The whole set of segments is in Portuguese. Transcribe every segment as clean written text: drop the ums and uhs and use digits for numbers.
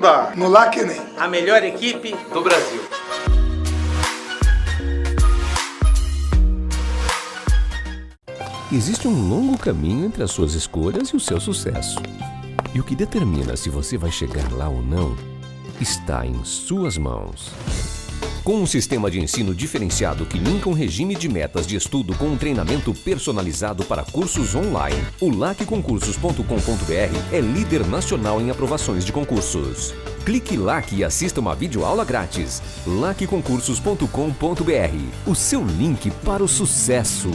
dá no LAC-ENEM. A melhor equipe do Brasil. Existe um longo caminho entre as suas escolhas e o seu sucesso. E o que determina se você vai chegar lá ou não está em suas mãos. Com um sistema de ensino diferenciado que linka um regime de metas de estudo com um treinamento personalizado para cursos online, o lacconcursos.com.br é líder nacional em aprovações de concursos. Clique LAC e assista uma videoaula grátis. lacconcursos.com.br, o seu link para o sucesso.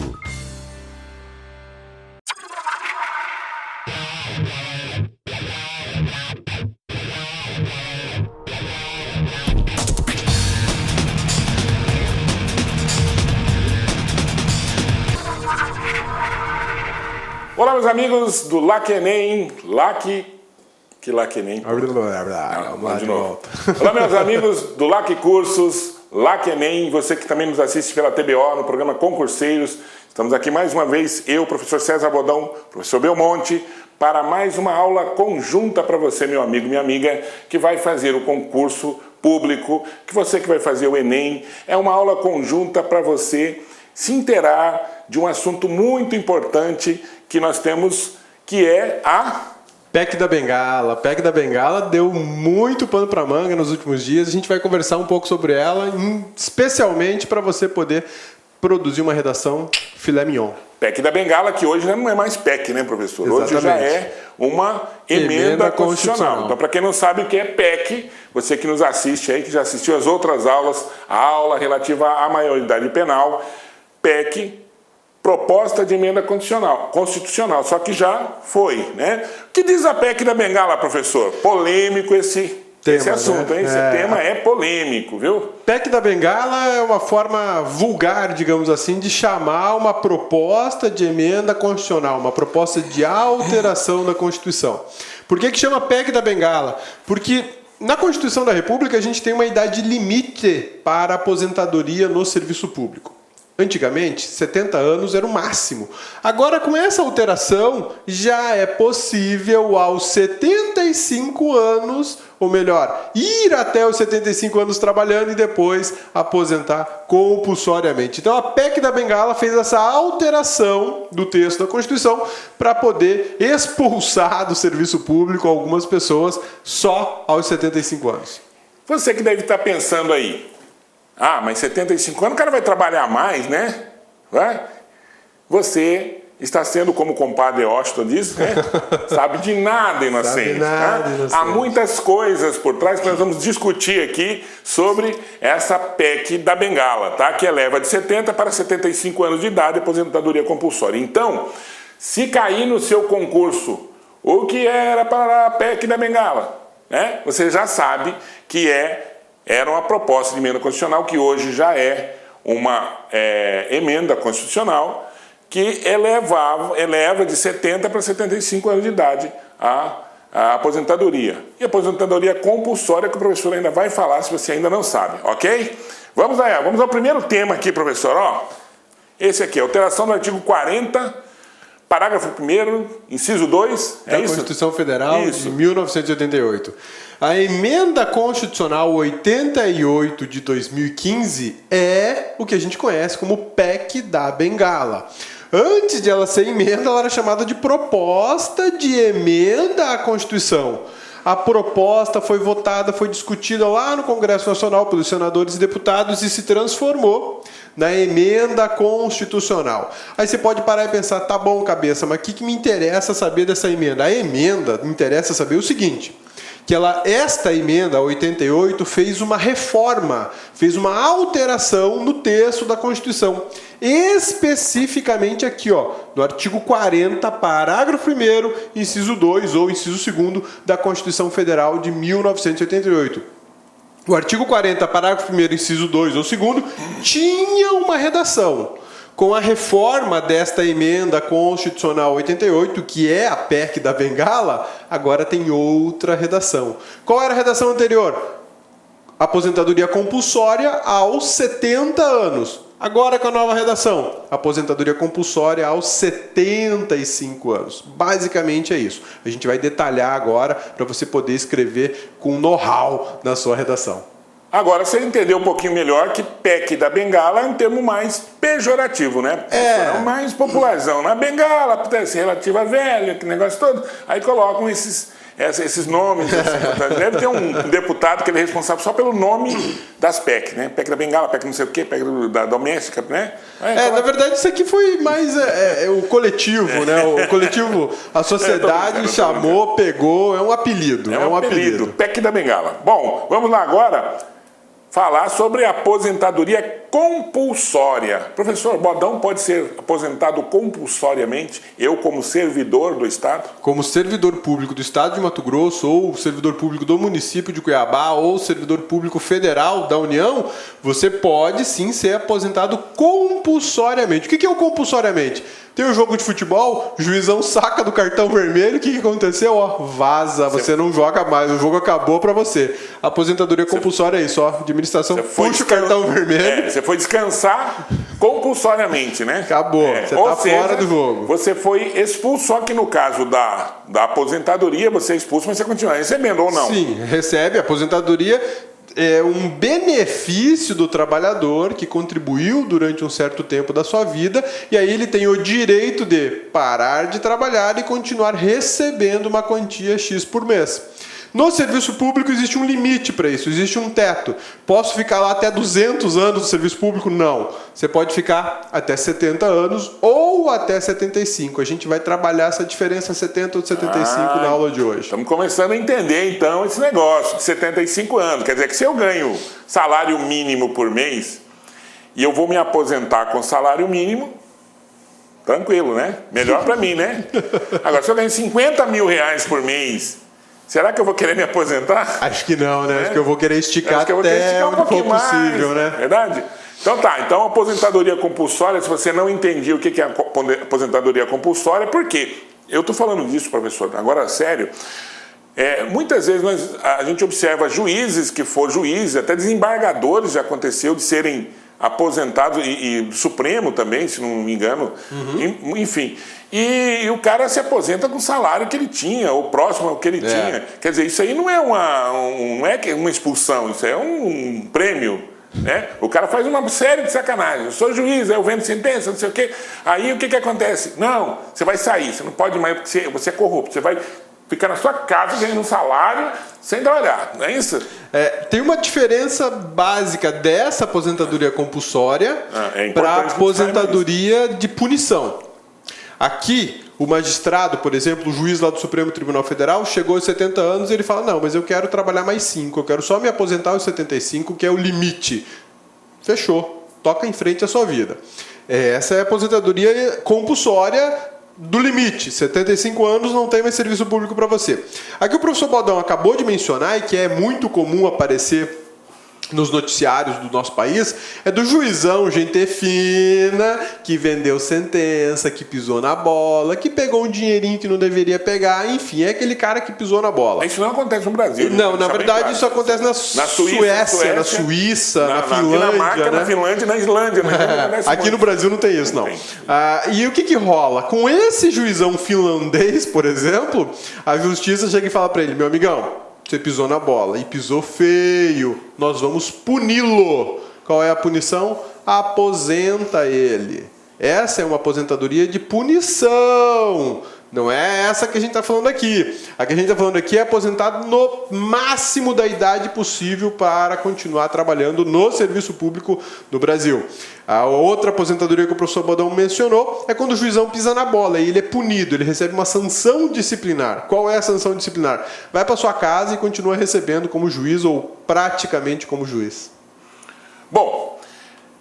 Olá, meus amigos do LAC-ENEM. Que LAC-ENEM? Vamos de novo. Olá, meus amigos do LAC Cursos, LAC-ENEM, você que também nos assiste pela TBO, no programa Concurseiros. Estamos aqui mais uma vez, eu, professor César Bodão, professor Belmonte, para mais uma aula conjunta para você, meu amigo, minha amiga, que vai fazer o concurso público, que você que vai fazer o Enem. É uma aula conjunta para você se inteirar de um assunto muito importante que nós temos, que é a PEC da Bengala. A PEC da Bengala deu muito pano para manga nos últimos dias. A gente vai conversar um pouco sobre ela, especialmente para você poder produzir uma redação filé mignon. PEC da Bengala, que hoje não é mais PEC, né, professor? Exatamente. Hoje já é uma emenda constitucional. Então, para quem não sabe o que é PEC, você que nos assiste aí, que já assistiu as outras aulas, a aula relativa à maioridade penal, PEC, proposta de emenda constitucional, só que já foi, né? O que diz a PEC da Bengala, professor? Polêmico esse assunto, né? Esse tema é polêmico, viu? PEC da Bengala é uma forma vulgar, digamos assim, de chamar uma proposta de emenda constitucional, uma proposta de alteração da Constituição. Por que chama PEC da Bengala? Porque na Constituição da República a gente tem uma idade limite para aposentadoria no serviço público. Antigamente, 70 anos era o máximo. Agora, com essa alteração, já é possível aos 75 anos, ou melhor, ir até os 75 anos trabalhando e depois aposentar compulsoriamente. Então, a PEC da Bengala fez essa alteração do texto da Constituição para poder expulsar do serviço público algumas pessoas só aos 75 anos. Você que deve estar pensando aí, mas 75 anos o cara vai trabalhar mais, né? Vai? Você está sendo, como o compadre Washington diz, né? Sabe de nada, inocente. Há muitas coisas por trás que nós vamos discutir aqui sobre essa PEC da Bengala, tá? Que eleva de 70 para 75 anos de idade a aposentadoria compulsória. Então, se cair no seu concurso o que era para a PEC da Bengala, né? Você já sabe que era uma proposta de emenda constitucional, que hoje já é uma emenda constitucional, que eleva de 70 para 75 anos de idade a aposentadoria. E a aposentadoria compulsória, que o professor ainda vai falar, se você ainda não sabe, ok? Vamos lá, vamos ao primeiro tema aqui, professor. Esse aqui, alteração do artigo 40, parágrafo 1º, inciso 2, da Constituição Federal de 1988. A emenda constitucional 88 de 2015 é o que a gente conhece como PEC da Bengala. Antes de ela ser emenda, ela era chamada de proposta de emenda à Constituição. A proposta foi votada, foi discutida lá no Congresso Nacional pelos senadores e deputados e se transformou na emenda constitucional. Aí você pode parar e pensar, tá bom, cabeça, mas o que me interessa saber dessa emenda? A emenda me interessa saber o seguinte, que esta emenda 88 fez uma reforma, fez uma alteração no texto da Constituição, especificamente aqui, no artigo 40, parágrafo 1º, inciso 2 ou inciso 2º da Constituição Federal de 1988. O artigo 40, parágrafo 1º, inciso 2 ou 2º, tinha uma redação. Com a reforma desta emenda constitucional 88, que é a PEC da Bengala, agora tem outra redação. Qual era a redação anterior? Aposentadoria compulsória aos 70 anos. Agora com a nova redação, aposentadoria compulsória aos 75 anos. Basicamente é isso. A gente vai detalhar agora para você poder escrever com know-how na sua redação. Agora você entendeu um pouquinho melhor que PEC da bengala é um termo mais pejorativo, né? É mais popularzão. Na bengala, esse relativa velha, que negócio todo. Aí colocam esses nomes. Assim, deve ter um deputado que ele é responsável só pelo nome das PEC, né? PEC da bengala, PEC não sei o quê, PEC da doméstica, né? Na verdade isso aqui foi mais o coletivo, né? O coletivo, a sociedade chamou, pegou, é um apelido. É um apelido. PEC da bengala. Bom, vamos lá agora falar sobre a aposentadoria compulsória. Professor, Bodão pode ser aposentado compulsoriamente? Eu, como servidor do Estado? Como servidor público do Estado de Mato Grosso, ou servidor público do município de Cuiabá, ou servidor público federal da União, você pode sim ser aposentado compulsoriamente. O que é o compulsoriamente? Tem um jogo de futebol, o juizão saca do cartão vermelho, o que aconteceu? Ó, vaza, você não joga mais, o jogo acabou pra você. A aposentadoria compulsória é isso, ó, administração puxa o cartão vermelho. Você foi descansar compulsoriamente, né? Acabou, você tá fora do jogo. Você foi expulso, só que no caso da aposentadoria, você é expulso, mas você continua recebendo ou não? Sim, recebe a aposentadoria. É um benefício do trabalhador que contribuiu durante um certo tempo da sua vida e aí ele tem o direito de parar de trabalhar e continuar recebendo uma quantia X por mês. No serviço público existe um limite para isso, existe um teto. Posso ficar lá até 200 anos no serviço público? Não. Você pode ficar até 70 anos ou até 75. A gente vai trabalhar essa diferença 70 ou 75 na aula de hoje. Estamos começando a entender então esse negócio de 75 anos. Quer dizer que se eu ganho salário mínimo por mês e eu vou me aposentar com salário mínimo, tranquilo, né? Melhor para mim, né? Agora, se eu ganho 50 mil reais por mês, será que eu vou querer me aposentar? Acho que não, né? Acho que eu vou querer esticar até onde for possível, né? Verdade? Então tá, então aposentadoria compulsória, se você não entendia o que é aposentadoria compulsória, por quê? Eu estou falando disso, professor, agora sério. Muitas vezes a gente observa juízes que foram juízes, até desembargadores já aconteceu de serem aposentados, e Supremo também, se não me engano, enfim. E o cara se aposenta com o salário que ele tinha, ou próximo ao que ele tinha. Quer dizer, isso aí não é uma expulsão, isso é um prêmio. Né? O cara faz uma série de sacanagem. Eu sou juiz, eu vendo sentença, não sei o quê. Aí o que acontece? Não, você vai sair, você não pode mais, porque você é corrupto, você vai ficar na sua casa ganhando um salário sem trabalhar, não é isso? Tem uma diferença básica dessa aposentadoria compulsória para a aposentadoria de punição. Aqui, o magistrado, por exemplo, o juiz lá do Supremo Tribunal Federal, chegou aos 70 anos e ele fala, não, mas eu quero trabalhar mais 5, eu quero só me aposentar aos 75, que é o limite. Fechou, toca em frente a sua vida. Essa é a aposentadoria compulsória do limite, 75 anos não tem mais serviço público para você. Aqui o professor Bodão acabou de mencionar, e que é muito comum aparecer nos noticiários do nosso país, é do juizão, gente fina, que vendeu sentença, que pisou na bola, que pegou um dinheirinho que não deveria pegar, enfim, é aquele cara que pisou na bola. Isso não acontece no Brasil. Não, na verdade isso acontece na Suécia, na Suíça, na Finlândia, na Finlândia e na Islândia. Aqui no Brasil não tem isso, não. E o que rola? Com esse juizão finlandês, por exemplo, a justiça chega e fala para ele, meu amigão, você pisou na bola e pisou feio, nós vamos puni-lo. Qual é a punição? Aposenta ele. Essa é uma aposentadoria de punição. Não é essa que a gente está falando aqui. A que a gente está falando aqui é aposentado no máximo da idade possível para continuar trabalhando no serviço público no Brasil. A outra aposentadoria que o professor Bodão mencionou é quando o juizão pisa na bola e ele é punido, ele recebe uma sanção disciplinar. Qual é a sanção disciplinar? Vai para sua casa e continua recebendo como juiz ou praticamente como juiz. Bom,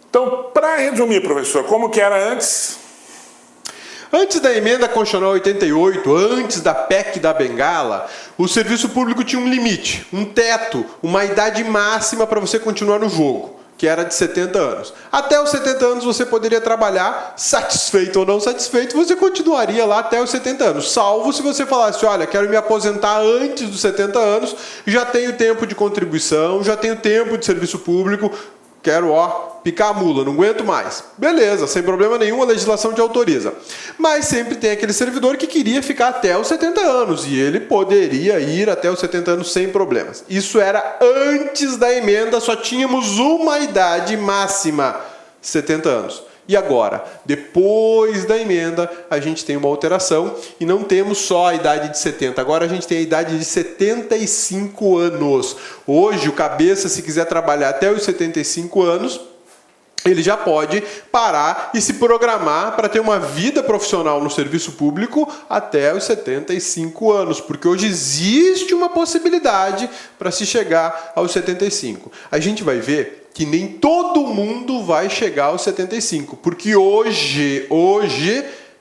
então, para resumir, professor, como que era antes? Antes da emenda constitucional 88, antes da PEC da bengala, o serviço público tinha um limite, um teto, uma idade máxima para você continuar no jogo, que era de 70 anos. Até os 70 anos você poderia trabalhar, satisfeito ou não satisfeito, você continuaria lá até os 70 anos, salvo se você falasse, olha, quero me aposentar antes dos 70 anos, já tenho tempo de contribuição, já tenho tempo de serviço público, quero, picar a mula, não aguento mais. Beleza, sem problema nenhum, a legislação te autoriza. Mas sempre tem aquele servidor que queria ficar até os 70 anos e ele poderia ir até os 70 anos sem problemas. Isso era antes da emenda, só tínhamos uma idade máxima, 70 anos. E agora, depois da emenda, a gente tem uma alteração e não temos só a idade de 70, agora a gente tem a idade de 75 anos. Hoje, o cabeça, se quiser trabalhar até os 75 anos, ele já pode parar e se programar para ter uma vida profissional no serviço público até os 75 anos, porque hoje existe uma possibilidade para se chegar aos 75. A gente vai ver que nem todo mundo vai chegar aos 75, porque hoje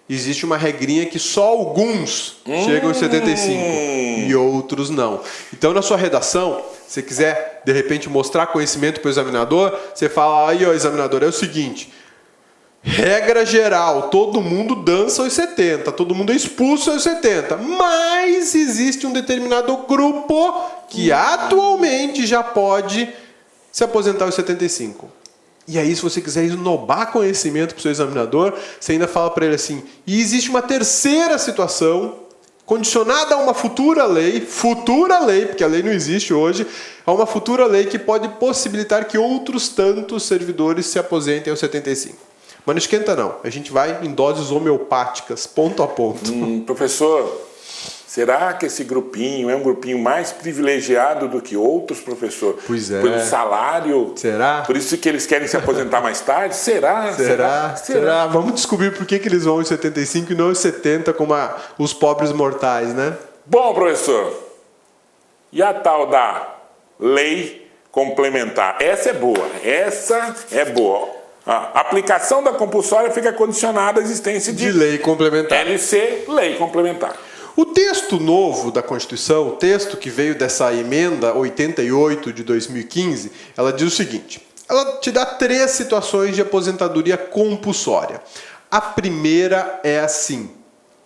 existe uma regrinha que só alguns chegam aos 75 e outros não. Então, na sua redação, se você quiser, de repente, mostrar conhecimento para o examinador, você fala, aí, examinador, é o seguinte, regra geral, todo mundo dança aos 70, todo mundo é expulso aos 70, mas existe um determinado grupo que atualmente já pode se aposentar aos 75. E aí, se você quiser esnobar conhecimento para o seu examinador, você ainda fala para ele assim, e existe uma terceira situação, condicionada a uma futura lei, porque a lei não existe hoje, a uma futura lei que pode possibilitar que outros tantos servidores se aposentem aos 75. Mas não esquenta não, a gente vai em doses homeopáticas, ponto a ponto. Professor, será que esse grupinho é um grupinho mais privilegiado do que outros, professor? Pois é. Pelo salário? Será? Por isso que eles querem se aposentar mais tarde? Será? Vamos descobrir por que eles vão aos 75 e não aos 70 como os pobres mortais, né? Bom, professor, e a tal da lei complementar? Essa é boa. A aplicação da compulsória fica condicionada à existência de lei complementar. LC, lei complementar. O texto novo da Constituição, o texto que veio dessa emenda 88 de 2015, ela diz o seguinte, ela te dá 3 situações de aposentadoria compulsória. A primeira é assim,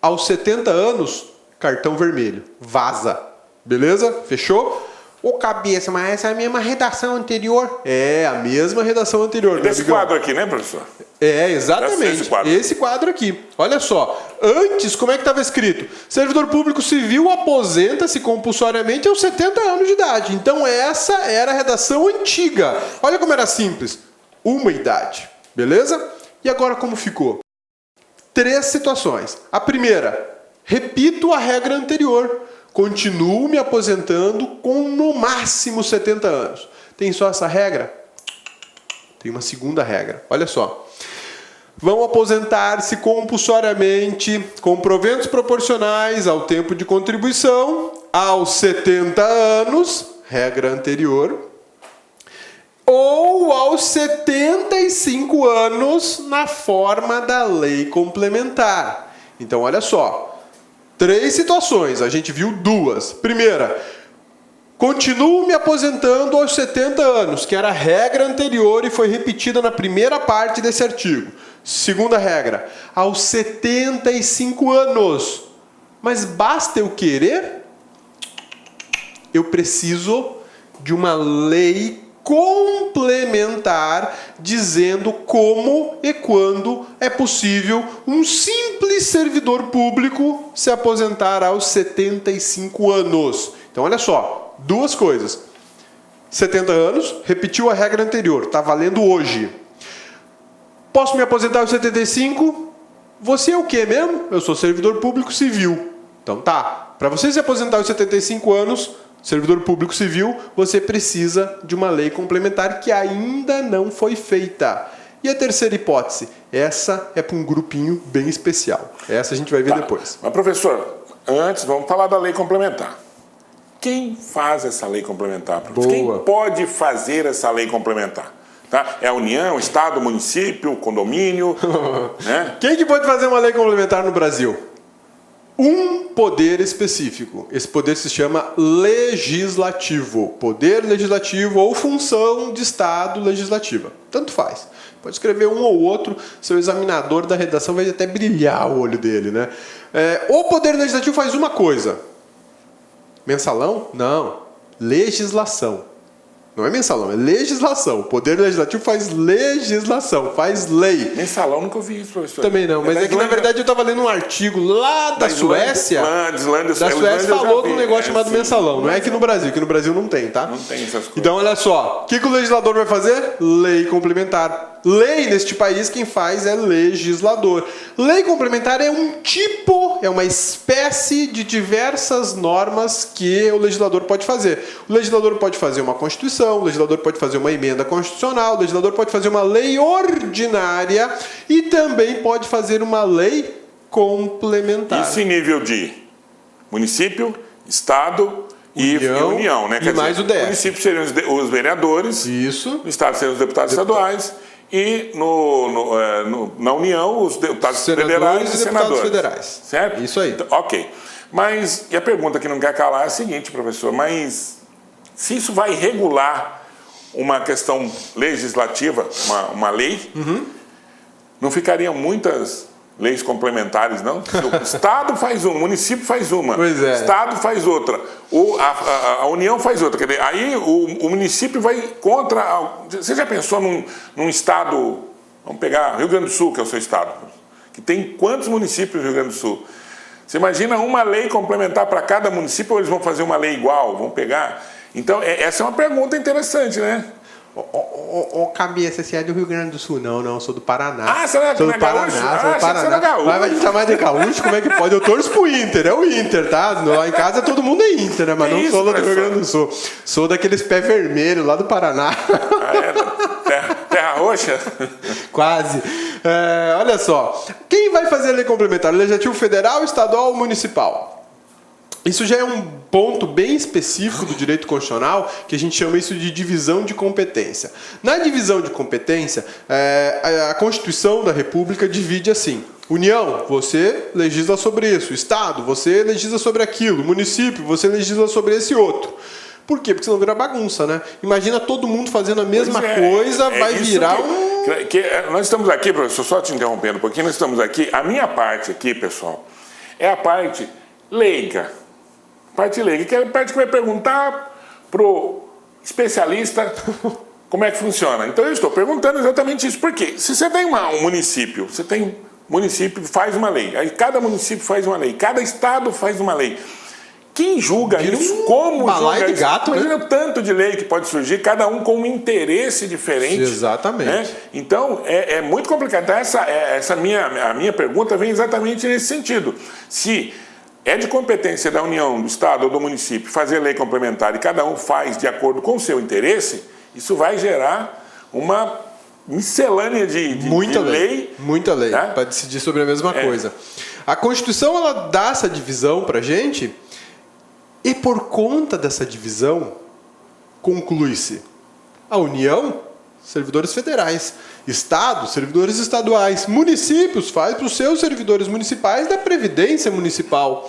aos 70 anos, cartão vermelho, vaza, beleza? Fechou? Ô cabeça, mas essa é a mesma redação anterior? É, a mesma redação anterior. Desse quadro aqui, né, professor? É, exatamente. Esse quadro aqui. Olha só. Antes, como é que estava escrito? Servidor público civil aposenta-se compulsoriamente aos 70 anos de idade. Então, essa era a redação antiga. Olha como era simples. Uma idade. Beleza? E agora como ficou? 3 situações. A primeira, repito a regra anterior. Continuo me aposentando com no máximo 70 anos. Tem só essa regra? Tem uma segunda regra. Olha só. Vão aposentar-se compulsoriamente com proventos proporcionais ao tempo de contribuição aos 70 anos, regra anterior, ou aos 75 anos na forma da lei complementar. Então, olha só. 3 situações, a gente viu 2. Primeira, continuo me aposentando aos 70 anos, que era a regra anterior e foi repetida na primeira parte desse artigo. Segunda regra, aos 75 anos. Mas basta eu querer? Eu preciso de uma lei complementar dizendo como e quando é possível um simples servidor público se aposentar aos 75 anos. Então, olha só, 2 coisas. 70 anos, repetiu a regra anterior, está valendo hoje. Posso me aposentar aos 75? Você é o quê mesmo? Eu sou servidor público civil. Então tá, para você se aposentar aos 75 anos, servidor público civil, você precisa de uma lei complementar que ainda não foi feita. E a terceira hipótese, essa é para um grupinho bem especial. Essa a gente vai ver depois. Mas professor, antes vamos falar da lei complementar. Quem faz essa lei complementar? Boa. Quem pode fazer essa lei complementar? Tá? É a União, Estado, município, condomínio? Né? Quem que pode fazer uma lei complementar no Brasil? Um poder específico. Esse poder se chama legislativo. Poder legislativo ou função de Estado legislativa. Tanto faz. Pode escrever um ou outro, seu examinador da redação vai até brilhar o olho dele, né? O poder legislativo faz uma coisa. Mensalão? Não. Legislação. Não é mensalão, é legislação. O Poder Legislativo faz legislação, faz lei. Mensalão nunca ouvi isso, professor. Também não, mas é que na verdade eu estava lendo um artigo lá da Suécia. Islândia, Da Suécia falou de um negócio chamado mensalão. Não é aqui no Brasil, que no Brasil não tem, tá? Não tem essas coisas. Então olha só, o que o legislador vai fazer? Lei complementar. Lei neste país quem faz é legislador. Lei complementar é um tipo, é uma espécie de diversas normas que o legislador pode fazer. O legislador pode fazer uma Constituição, o legislador pode fazer uma emenda constitucional, o legislador pode fazer uma lei ordinária e também pode fazer uma lei complementar. Isso em nível de município, estado e União, né? E mais o DF. O município seriam os vereadores, Isso. no estado seriam os deputados estaduais e na União os deputados federais e senadores. Federais. Certo? Isso aí. Então, ok. Mas, e a pergunta que não quer calar é a seguinte, professor, mas se isso vai regular uma questão legislativa, uma lei, não ficariam muitas leis complementares, não? O Estado faz uma, o município faz uma, Pois é. o Estado faz outra, a União faz outra. Quer dizer, aí o município vai contra... Você já pensou num Estado... Vamos pegar Rio Grande do Sul, que é o seu Estado, que tem quantos municípios no Rio Grande do Sul? Você imagina uma lei complementar para cada município ou eles vão fazer uma lei igual? Vão pegar... Então, essa é uma pergunta interessante, né? Cabeça, você é do Rio Grande do Sul? Não, sou do Paraná. Ah, você não é sou do gaúcho? Paraná, sou do Você Paraná. é gaúcho. Vai te chamar de gaúcho? Como é que pode? Eu torço pro Inter, é o Inter, tá? Lá em casa todo mundo é Inter, né? Mas Que não isso, sou do Rio professor? Grande do Sul. Sou daqueles pé vermelho lá do Paraná. Terra Roxa? Quase. Olha só. Quem vai fazer a lei complementar? Legislativo federal, estadual ou municipal? Isso já é um ponto bem específico do direito constitucional, que a gente chama isso de divisão de competência. Na divisão de competência, a Constituição da República divide assim: União, você legisla sobre isso. Estado, você legisla sobre aquilo. Município, você legisla sobre esse outro. Por quê? Porque senão vira bagunça, né? Imagina todo mundo fazendo a mesma coisa, vai virar nós estamos aqui, professor, só te interrompendo um pouquinho, nós estamos aqui, a minha parte aqui, pessoal, é a parte leiga. Parte leiga, que é a parte que vai perguntar pro especialista como é que funciona. Então eu estou perguntando exatamente isso. Por quê? Se você tem um município, município faz uma lei, aí cada município faz uma lei, cada estado faz uma lei. Quem julga isso? Como balaio julga de gato, isso? né? Imagina o tanto de lei que pode surgir, cada um com um interesse diferente. Exatamente. Né? Então, é muito complicado. Então, a minha pergunta vem exatamente nesse sentido. Se é de competência da União, do Estado ou do município fazer lei complementar e cada um faz de acordo com o seu interesse, isso vai gerar uma miscelânea de lei. Muita lei, Tá? para decidir sobre a mesma coisa. A Constituição, ela dá essa divisão para a gente, e por conta dessa divisão, conclui-se a União, servidores federais, Estado, servidores estaduais, municípios, faz para os seus servidores municipais da Previdência Municipal,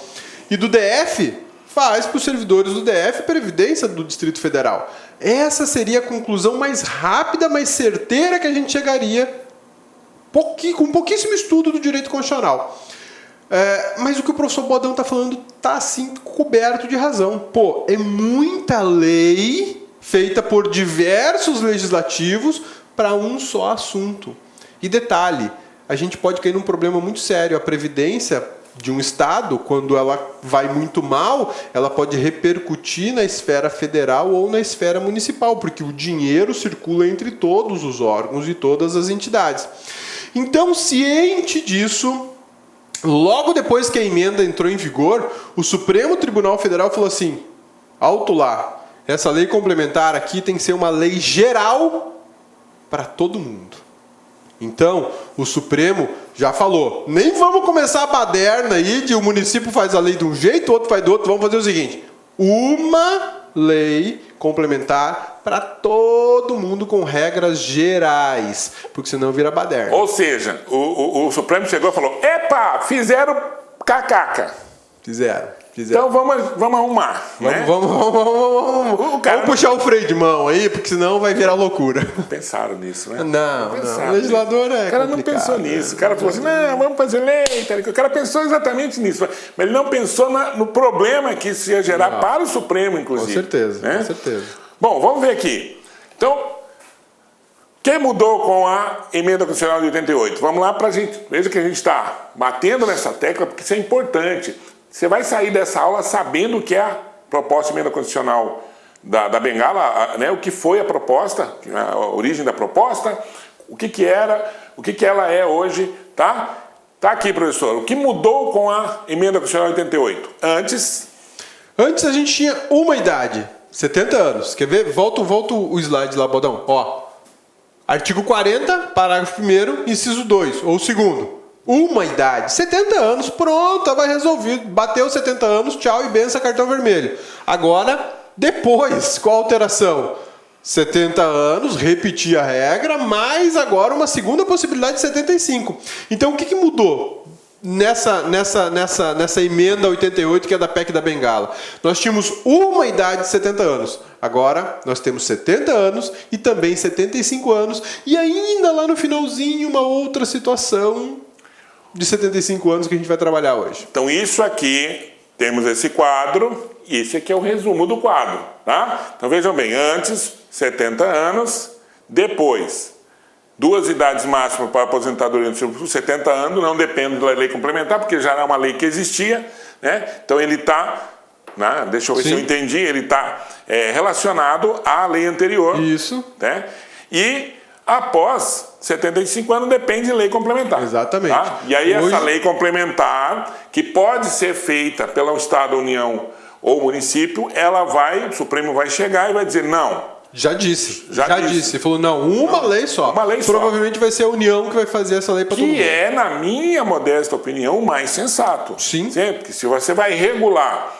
e do DF, faz para os servidores do DF Previdência do Distrito Federal. Essa seria a conclusão mais rápida, mais certeira que a gente chegaria com pouquíssimo estudo do direito constitucional. Mas o que o professor Bodão está falando está assim coberto de razão. Pô, é muita lei feita por diversos legislativos para um só assunto. E detalhe, a gente pode cair num problema muito sério. A previdência de um estado, quando ela vai muito mal, ela pode repercutir na esfera federal ou na esfera municipal, porque o dinheiro circula entre todos os órgãos e todas as entidades. Então, ciente disso, logo depois que a emenda entrou em vigor, o Supremo Tribunal Federal falou assim: alto lá, essa lei complementar aqui tem que ser uma lei geral para todo mundo. Então, o Supremo já falou: nem vamos começar a baderna aí de o município faz a lei de um jeito, o outro faz do outro, vamos fazer o seguinte: uma lei complementar para todo mundo com regras gerais, porque senão vira baderna. Ou seja, o Supremo chegou e falou: epa, fizeram cacaca. Fizeram. Então vamos arrumar. Vamos puxar o freio de mão aí, porque senão vai virar loucura. Pensaram nisso, né? Não. O legislador é O cara não pensou nisso. O cara falou assim: não, vamos fazer lei. O cara pensou exatamente nisso. Mas ele não pensou no problema que isso ia gerar para o Supremo, inclusive. Com certeza, né? com certeza. Bom, vamos ver aqui. Então, o que mudou com a emenda constitucional de 88? Vamos lá para a gente. Veja que a gente está batendo nessa tecla, porque isso é importante. Você vai sair dessa aula sabendo o que é a proposta de emenda constitucional da Bengala, né? O que foi a proposta, a origem da proposta, o que era, o que ela é hoje, tá? Tá aqui, professor. O que mudou com a emenda constitucional de 88? Antes a gente tinha uma idade, 70 anos. Quer ver? Volta o slide lá, Bodão. Ó. Artigo 40, parágrafo 1º, inciso 2, ou 2º. Uma idade, 70 anos, pronto, estava resolvido. Bateu 70 anos, tchau e benção, cartão vermelho. Agora, depois, qual a alteração? 70 anos, repetir a regra, mas agora uma segunda possibilidade de 75. Então, o que mudou nessa emenda 88, que é da PEC da Bengala? Nós tínhamos uma idade de 70 anos. Agora, nós temos 70 anos e também 75 anos. E ainda lá no finalzinho, uma outra situação de 75 anos que a gente vai trabalhar hoje. Então, isso aqui, temos esse quadro, e esse aqui é o resumo do quadro, tá? Então, vejam bem, antes, 70 anos, depois, 2 idades máximas para aposentadoria por 70 anos, não depende da lei complementar, porque já era uma lei que existia, né? Então, ele está, né? Deixa eu ver se eu entendi, ele está relacionado à lei anterior. Isso. Né? E após 75 anos depende de lei complementar. Exatamente. Tá? E aí essa lei complementar, que pode ser feita pelo Estado, União ou município, o Supremo vai chegar e vai dizer não. Já disse. Ele falou, não, uma lei só. Uma lei Provavelmente só. Vai ser a União que vai fazer essa lei para todo mundo. Que é, na minha modesta opinião, o mais sensato. Sim. Porque se você vai regular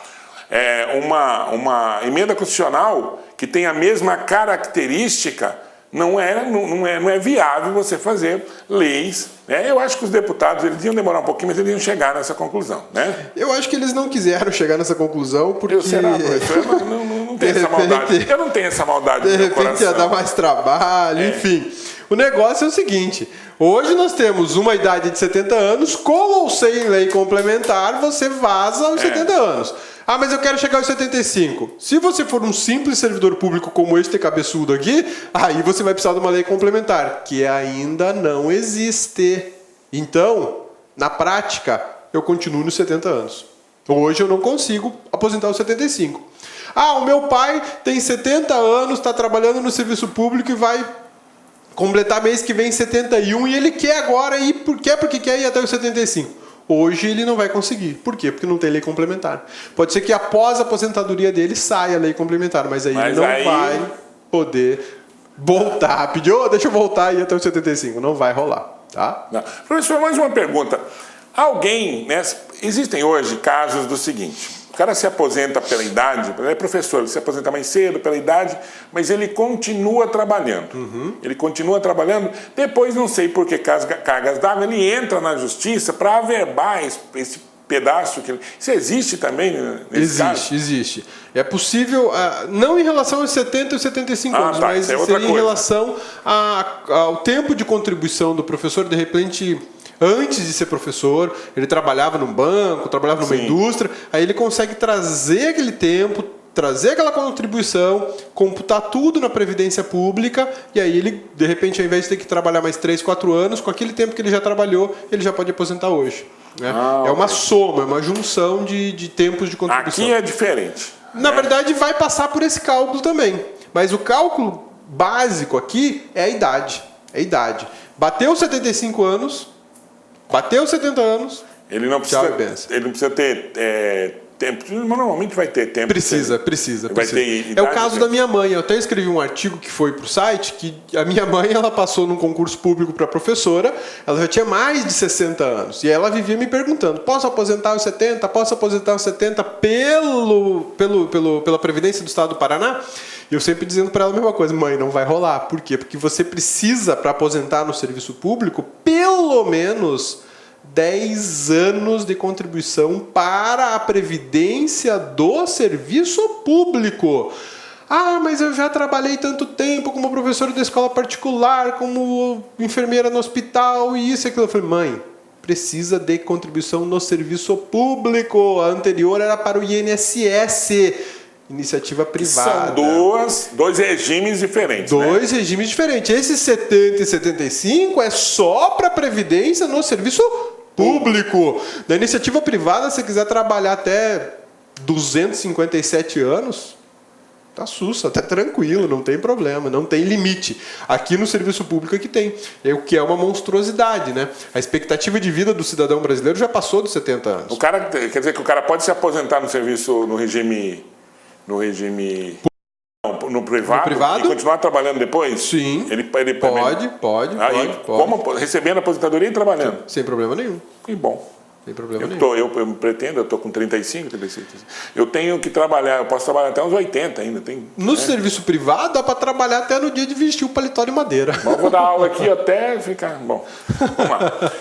uma emenda constitucional que tem a mesma característica, não é viável você fazer leis. Né? Eu acho que os deputados eles iam demorar um pouquinho, mas eles iam chegar nessa conclusão. Né? Eu acho que eles não quiseram chegar nessa conclusão porque... Eu não tenho essa maldade. Eu não tenho essa maldade no meu coração. De repente ia dar mais trabalho, enfim. O negócio é o seguinte, hoje nós temos uma idade de 70 anos, com ou sem lei complementar, você vaza aos 70 anos. Ah, mas eu quero chegar aos 75. Se você for um simples servidor público como este cabeçudo aqui, aí você vai precisar de uma lei complementar, que ainda não existe. Então, na prática, eu continuo nos 70 anos. Hoje eu não consigo aposentar aos 75. Ah, o meu pai tem 70 anos, está trabalhando no serviço público e vai completar mês que vem 71 e ele quer agora ir, porque quer ir até os 75. Hoje ele não vai conseguir. Por quê? Porque não tem lei complementar. Pode ser que após a aposentadoria dele saia a lei complementar, mas aí ele não vai poder voltar. Pediu, deixa eu voltar e ir até os 75. Não vai rolar. Tá? Não. Professor, mais uma pergunta. Alguém, né, existem hoje casos do seguinte... O cara se aposenta pela idade, ele é professor, ele se aposenta mais cedo pela idade, mas ele continua trabalhando. Ele continua trabalhando, depois não sei por que cargas d'água, ele entra na justiça para averbar esse pedaço. Isso existe também nesse caso? Existe. É possível, não em relação aos 70 e 75 anos, mas seria em relação ao tempo de contribuição do professor, de repente... Antes de ser professor, ele trabalhava num banco, trabalhava numa indústria, aí ele consegue trazer aquele tempo, trazer aquela contribuição, computar tudo na Previdência Pública, e aí ele, de repente, ao invés de ter que trabalhar mais 3, 4 anos, com aquele tempo que ele já trabalhou, ele já pode aposentar hoje. Né? É uma soma, é uma junção de tempos de contribuição. Aqui é diferente. Na verdade, vai passar por esse cálculo também. Mas o cálculo básico aqui é a idade. É a idade. Bateu 75 anos... Bateu 70 anos. Ele não precisa ter tempo. Normalmente vai ter tempo. Precisa. É o caso da minha mãe. Eu até escrevi um artigo que foi para o site, que a minha mãe ela passou num concurso público para professora, ela já tinha mais de 60 anos. E ela vivia me perguntando, posso aposentar aos 70? Posso aposentar aos 70 pela Previdência do Estado do Paraná? E eu sempre dizendo para ela a mesma coisa, mãe, não vai rolar. Por quê? Porque você precisa, para aposentar no serviço público, pelo menos 10 anos de contribuição para a Previdência do Serviço Público. Ah, mas eu já trabalhei tanto tempo como professora de escola particular, como enfermeira no hospital, e isso e aquilo. Eu falei, mãe, precisa de contribuição no serviço público. A anterior era para o INSS. iniciativa privada. São dois regimes diferentes. Dois regimes diferentes. Esse 70 e 75 é só para previdência no serviço público. Na iniciativa privada, se você quiser trabalhar até 257 anos, tá sussa, tá tranquilo, não tem problema, não tem limite. Aqui no serviço público é que tem, o que é uma monstruosidade, né? A expectativa de vida do cidadão brasileiro já passou dos 70 anos. O cara, quer dizer que o cara pode se aposentar no serviço, no regime no privado e continuar trabalhando depois? Sim. Ele pode. Como recebendo aposentadoria e trabalhando? Sem problema nenhum. Que bom. Sem problema nenhum. Eu estou com 35, 36. Eu tenho que trabalhar, eu posso trabalhar até uns 80 ainda. No serviço privado dá para trabalhar até no dia de vestir o paletó de madeira. Bom, vou dar aula aqui até ficar... Bom, vamos lá.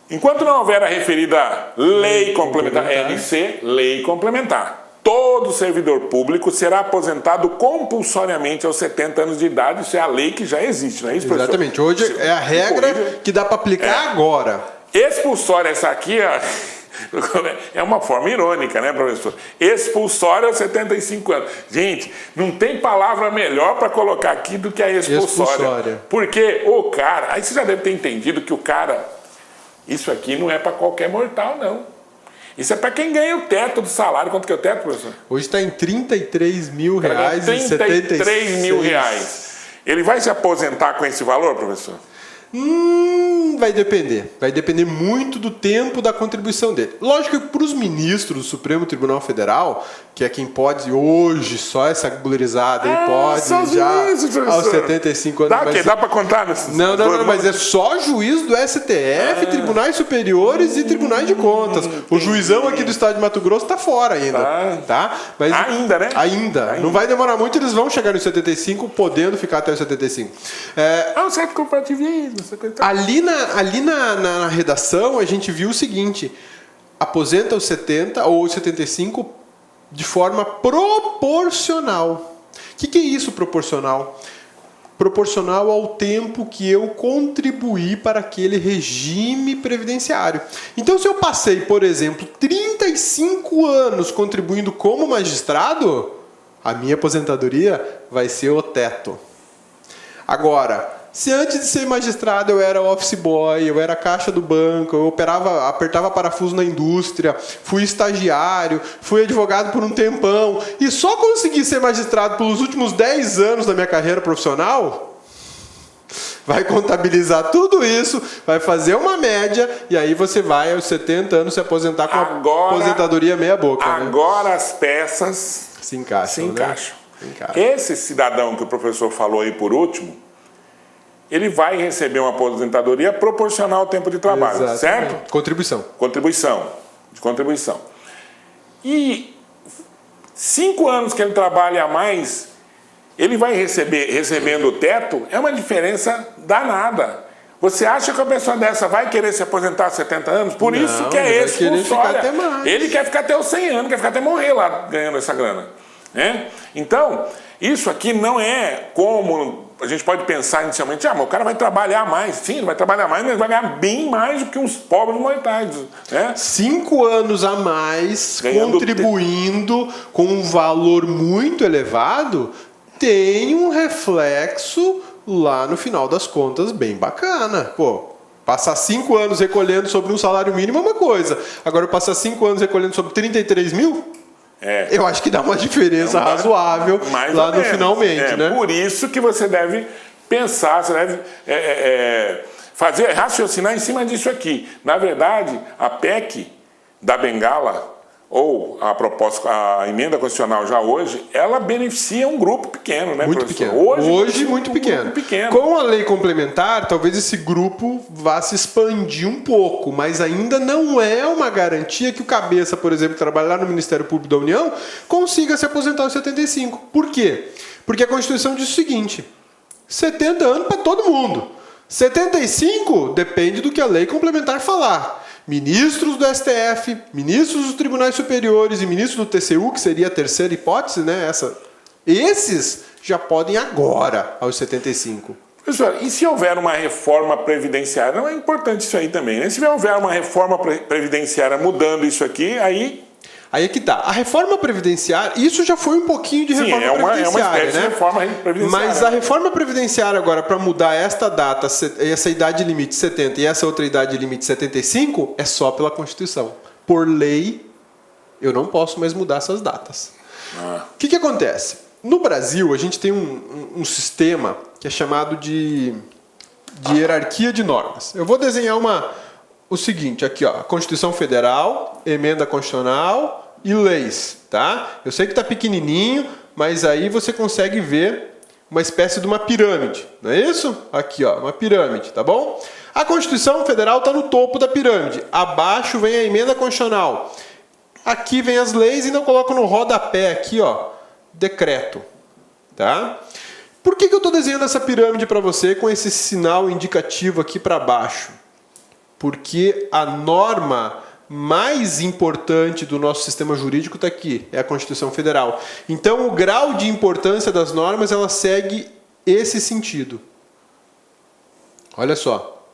Enquanto não houver a referida lei complementar, LC, lei complementar, todo servidor público será aposentado compulsoriamente aos 70 anos de idade. Isso é a lei que já existe, não é isso, professor? Exatamente. Hoje é a regra que dá para aplicar agora. Expulsória, essa aqui é uma forma irônica, né, professor? Expulsória aos 75 anos. Gente, não tem palavra melhor para colocar aqui do que a expulsória. Porque o cara... Aí você já deve ter entendido que o cara... Isso aqui não é para qualquer mortal, não. Isso é para quem ganha o teto do salário. Quanto que é o teto, professor? Hoje está em R$33 mil. 33 mil reais. Ele vai se aposentar com esse valor, professor? Vai depender. Vai depender muito do tempo da contribuição dele. Lógico que para os ministros do Supremo Tribunal Federal, que é quem pode hoje, só essa gulorizada aí pode já aos 75 anos. Dá para contar? Não, mas é só juiz do STF, tribunais superiores e tribunais de contas. O juizão aqui do estado de Mato Grosso está fora ainda. Tá? Mas ainda, né? Ainda. Não vai demorar muito, eles vão chegar nos 75, podendo ficar até os 75. Um certo comparativismo. Ali na redação a gente viu o seguinte: aposenta os 70 ou os 75 de forma proporcional. O que é isso, proporcional? Proporcional ao tempo que eu contribuí para aquele regime previdenciário. Então, se eu passei, por exemplo, 35 anos contribuindo como magistrado, a minha aposentadoria vai ser o teto. Agora, se antes de ser magistrado eu era office boy, eu era caixa do banco, eu apertava parafuso na indústria, fui estagiário, fui advogado por um tempão e só consegui ser magistrado pelos últimos 10 anos da minha carreira profissional, vai contabilizar tudo isso, vai fazer uma média e aí você vai aos 70 anos se aposentar com a aposentadoria meia boca. Agora, né? As peças se encaixam. Né? Esse cidadão que o professor falou aí por último, ele vai receber uma aposentadoria proporcional ao tempo de trabalho, exatamente. Certo? Contribuição. E 5 anos que ele trabalha a mais, ele vai recebendo o teto, é uma diferença danada. Você acha que a pessoa dessa vai querer se aposentar aos 70 anos? Por isso que é expulsória. Ele quer ficar até os 100 anos, quer ficar até morrer lá ganhando essa grana. Né? Então, isso aqui não é como a gente pode pensar inicialmente, mas o cara vai trabalhar mais. Sim, ele vai trabalhar mais, mas vai ganhar bem mais do que uns pobres mortais. Né? 5 anos a mais, contribuindo com um valor muito elevado, tem um reflexo lá no final das contas bem bacana. Pô, passar 5 anos recolhendo sobre um salário mínimo é uma coisa. Agora, passar 5 anos recolhendo sobre 33 mil... eu acho que dá uma diferença razoável lá no finalmente, né? Por isso que você deve pensar, você deve raciocinar em cima disso aqui. Na verdade, a PEC da Bengala, ou a emenda constitucional já hoje, ela beneficia um grupo pequeno, né, muito professor? Pequeno. Hoje muito pequeno. Com a lei complementar, talvez esse grupo vá se expandir um pouco, mas ainda não é uma garantia que o cabeça, por exemplo, que trabalha lá no Ministério Público da União, consiga se aposentar aos 75. Por quê? Porque a Constituição diz o seguinte: 70 anos para todo mundo. 75 depende do que a lei complementar falar. Ministros do STF, ministros dos tribunais superiores e ministros do TCU, que seria a terceira hipótese, né? Esses já podem agora, aos 75. Professor, e se houver uma reforma previdenciária? Não é importante isso aí também, né? Se houver uma reforma previdenciária mudando isso aqui, aí Aí é que tá. A reforma previdenciária, isso já foi um pouquinho de Sim, reforma é uma previdenciária, espécie né? de reforma previdenciária. Mas a reforma previdenciária agora, para mudar esta data, essa idade limite 70 e essa outra idade limite 75, é só pela Constituição. Por lei, eu não posso mais mudar essas datas. O que acontece? No Brasil, a gente tem um sistema que é chamado de hierarquia de normas. Eu vou desenhar o seguinte, aqui, ó, Constituição Federal, emenda constitucional e leis, tá? Eu sei que está pequenininho, mas aí você consegue ver uma espécie de uma pirâmide, não é isso? Aqui, ó, uma pirâmide, tá bom? A Constituição Federal está no topo da pirâmide. Abaixo vem a emenda constitucional. Aqui vem as leis e ainda eu coloco no rodapé aqui, ó, decreto, tá? Por que eu estou desenhando essa pirâmide para você com esse sinal indicativo aqui para baixo? Porque a norma mais importante do nosso sistema jurídico está aqui, é a Constituição Federal. Então, o grau de importância das normas, ela segue esse sentido. Olha só.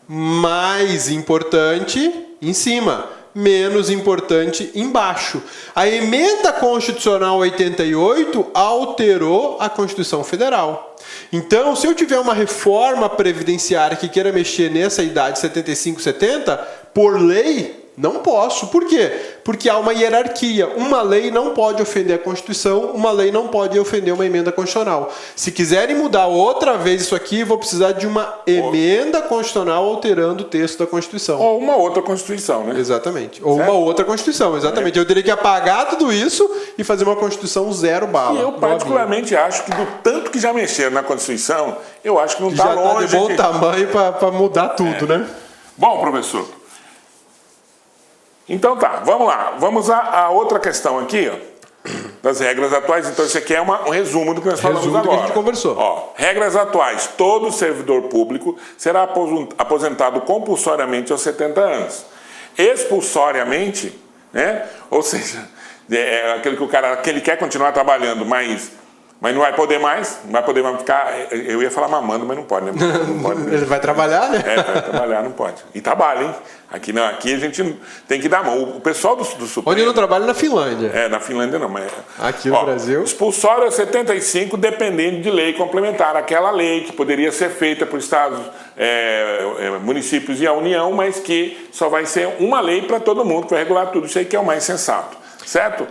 Mais importante em cima, menos importante embaixo. A emenda constitucional 88 alterou a Constituição Federal. Então, se eu tiver uma reforma previdenciária que queira mexer nessa idade 75, 70, por lei, não posso. Por quê? Porque há uma hierarquia. Uma lei não pode ofender a Constituição, uma lei não pode ofender uma emenda constitucional. Se quiserem mudar outra vez isso aqui, vou precisar de uma emenda constitucional alterando o texto da Constituição. Ou uma outra Constituição, né? Exatamente. Ou certo? uma outra Constituição, exatamente. Eu teria que apagar tudo isso e fazer uma Constituição zero bala. E eu particularmente acho que do tanto que já mexeram na Constituição, eu acho que não está longe. Já está de bom tamanho para mudar tudo, né? Bom, professor. Então tá, vamos lá. Vamos à outra questão aqui, ó, das regras atuais. Então isso aqui é um resumo do que nós falamos Resumo do agora. que a gente conversou. Ó, regras atuais. Todo servidor público será aposentado compulsoriamente aos 70 anos. Expulsoriamente, né? Ou seja, aquele que o cara que ele quer continuar trabalhando, mas não vai poder mais, não vai poder mais ficar. Eu ia falar mamando, mas não pode, né? Não pode, né? Ele vai trabalhar, né? Vai trabalhar, não pode. E trabalha, hein? Aqui não, aqui a gente tem que dar mão. O pessoal do Supremo... Onde eu não trabalho na Finlândia. Na Finlândia não, mas... Aqui no Brasil... Expulsório é 75, dependendo de lei complementar. Aquela lei que poderia ser feita por estados, municípios e a União, mas que só vai ser uma lei para todo mundo, que vai regular tudo. Isso aí que é o mais sensato. Certo?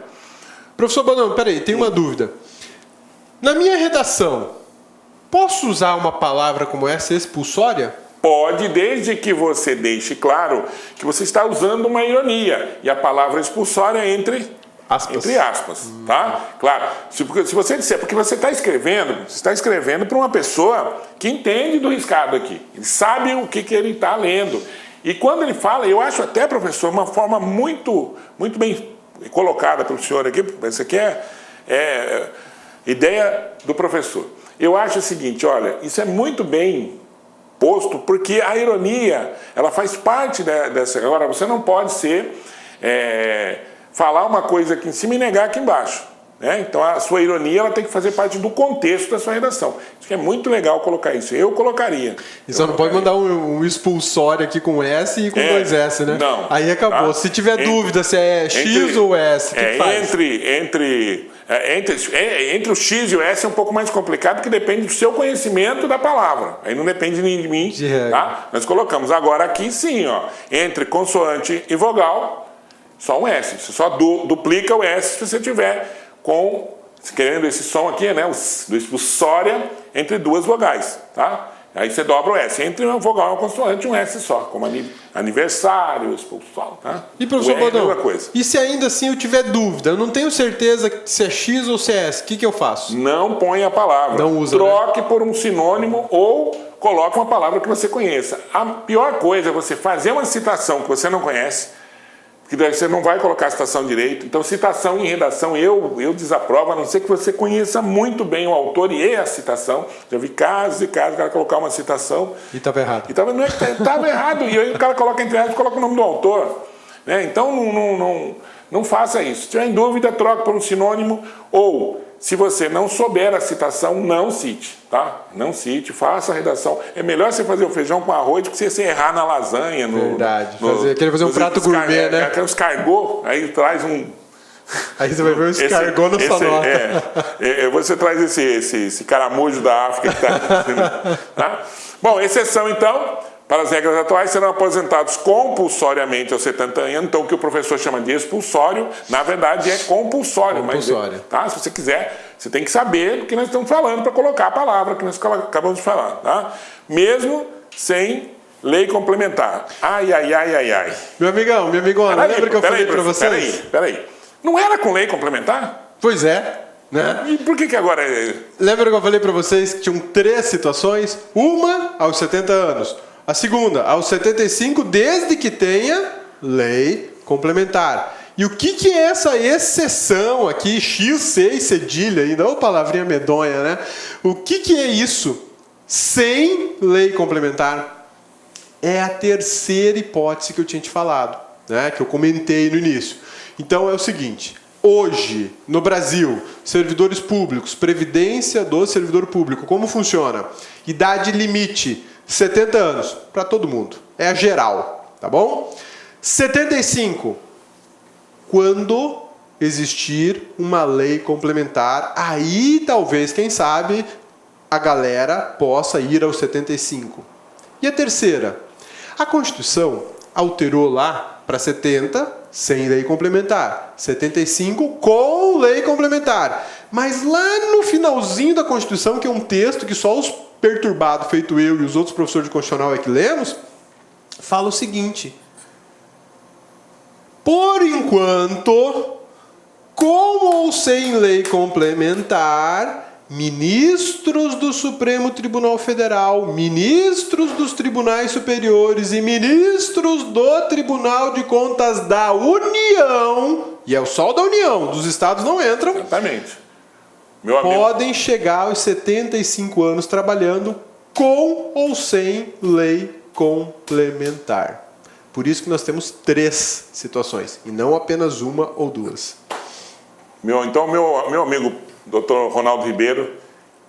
Professor Bonão, peraí, tem uma dúvida. Na minha redação, posso usar uma palavra como essa, expulsória? Pode, desde que você deixe claro que você está usando uma ironia. E a palavra expulsória é entre aspas, tá? Claro, se você disser, porque você está escrevendo para uma pessoa que entende do riscado aqui. Ele sabe o que ele está lendo. E quando ele fala, eu acho até, professor, uma forma muito, muito bem colocada pelo senhor aqui, isso aqui é ideia do professor. Eu acho o seguinte, olha, isso é muito bem posto, porque a ironia, ela faz parte dessa... Agora, você não pode falar uma coisa aqui em cima e negar aqui embaixo, né? Então, a sua ironia, ela tem que fazer parte do contexto da sua redação. Acho que é muito legal colocar isso. Eu colocaria. E só não pode mandar um expulsório aqui com S e com 2 S, né? Não. Aí acabou. Tá? Se tiver dúvida se é X ou S, o que faz? Entre o X e o S é um pouco mais complicado, porque depende do seu conhecimento da palavra. Aí não depende nem de mim. Tá? Nós colocamos agora aqui sim, ó, entre consoante e vogal, só um S. Você só duplica o S se você tiver querendo esse som aqui, né, do expulsória entre 2 vogais, tá? Aí você dobra o S. Entre uma vogal e uma consoante, um S só, como aniversário, expulsório, tá? E, professor Bodão, coisa. E se ainda assim eu tiver dúvida, eu não tenho certeza se é X ou se é S, o que eu faço? Não põe a palavra. Não usa, Troque por um sinônimo ou coloque uma palavra que você conheça. A pior coisa é você fazer uma citação que você não conhece, que você não vai colocar a citação direito. Então, citação em redação, eu desaprovo, a não ser que você conheça muito bem o autor e a citação. Já vi casos e casos, o cara colocar uma citação... E estava errado. Não é que estava errado. E aí o cara coloca entre aspas, coloca o nome do autor. Né? Então, Não faça isso. Se tiver em dúvida, troque por um sinônimo ou, se você não souber a citação, não cite, tá? Não cite, faça a redação. É melhor você fazer o feijão com arroz do que você errar na lasanha. Verdade. Querer fazer um prato gourmet, né? Aquele escargot, aí traz um... Aí você vai ver o escargot na sua nota. Você traz esse caramujo da África que está... Tá? Bom, exceção então, para as regras atuais, serão aposentados compulsoriamente aos 70 anos. Então, o que o professor chama de expulsório, na verdade é compulsório. Compulsório. Tá? Se você quiser, você tem que saber do que nós estamos falando para colocar a palavra que nós acabamos de falar. Tá? Mesmo sem lei complementar. Ai. Meu amigão, minha amigona, lembra que eu falei para vocês? Peraí. Não era com lei complementar? Pois é. Né? E por que agora é... Lembra que eu falei para vocês que tinham 3 situações? Uma aos 70 anos. A segunda, aos 75, desde que tenha lei complementar. E o que é essa exceção aqui, X, C e cedilha ainda? Ô, palavrinha medonha, né? O que é isso? Sem lei complementar. É a terceira hipótese que eu tinha te falado, né? Que eu comentei no início. Então é o seguinte... Hoje, no Brasil, servidores públicos, previdência do servidor público, como funciona? Idade limite, 70 anos, para todo mundo. É a geral, tá bom? 75, quando existir uma lei complementar, aí talvez, quem sabe, a galera possa ir aos 75. E a terceira? A Constituição alterou lá para 70, sem lei complementar. 75 com lei complementar. Mas lá no finalzinho da Constituição, que é um texto que só os perturbados, feito eu e os outros professores de constitucional é que lemos, fala o seguinte: por enquanto, com ou sem lei complementar, ministros do Supremo Tribunal Federal, ministros dos tribunais superiores e ministros do Tribunal de Contas da União, e é o só da União, dos estados não entram, exatamente, meu amigo, podem chegar aos 75 anos trabalhando com ou sem lei complementar. Por isso que nós temos 3 situações, e não apenas uma ou 2. Então, meu amigo Dr. Ronaldo Ribeiro,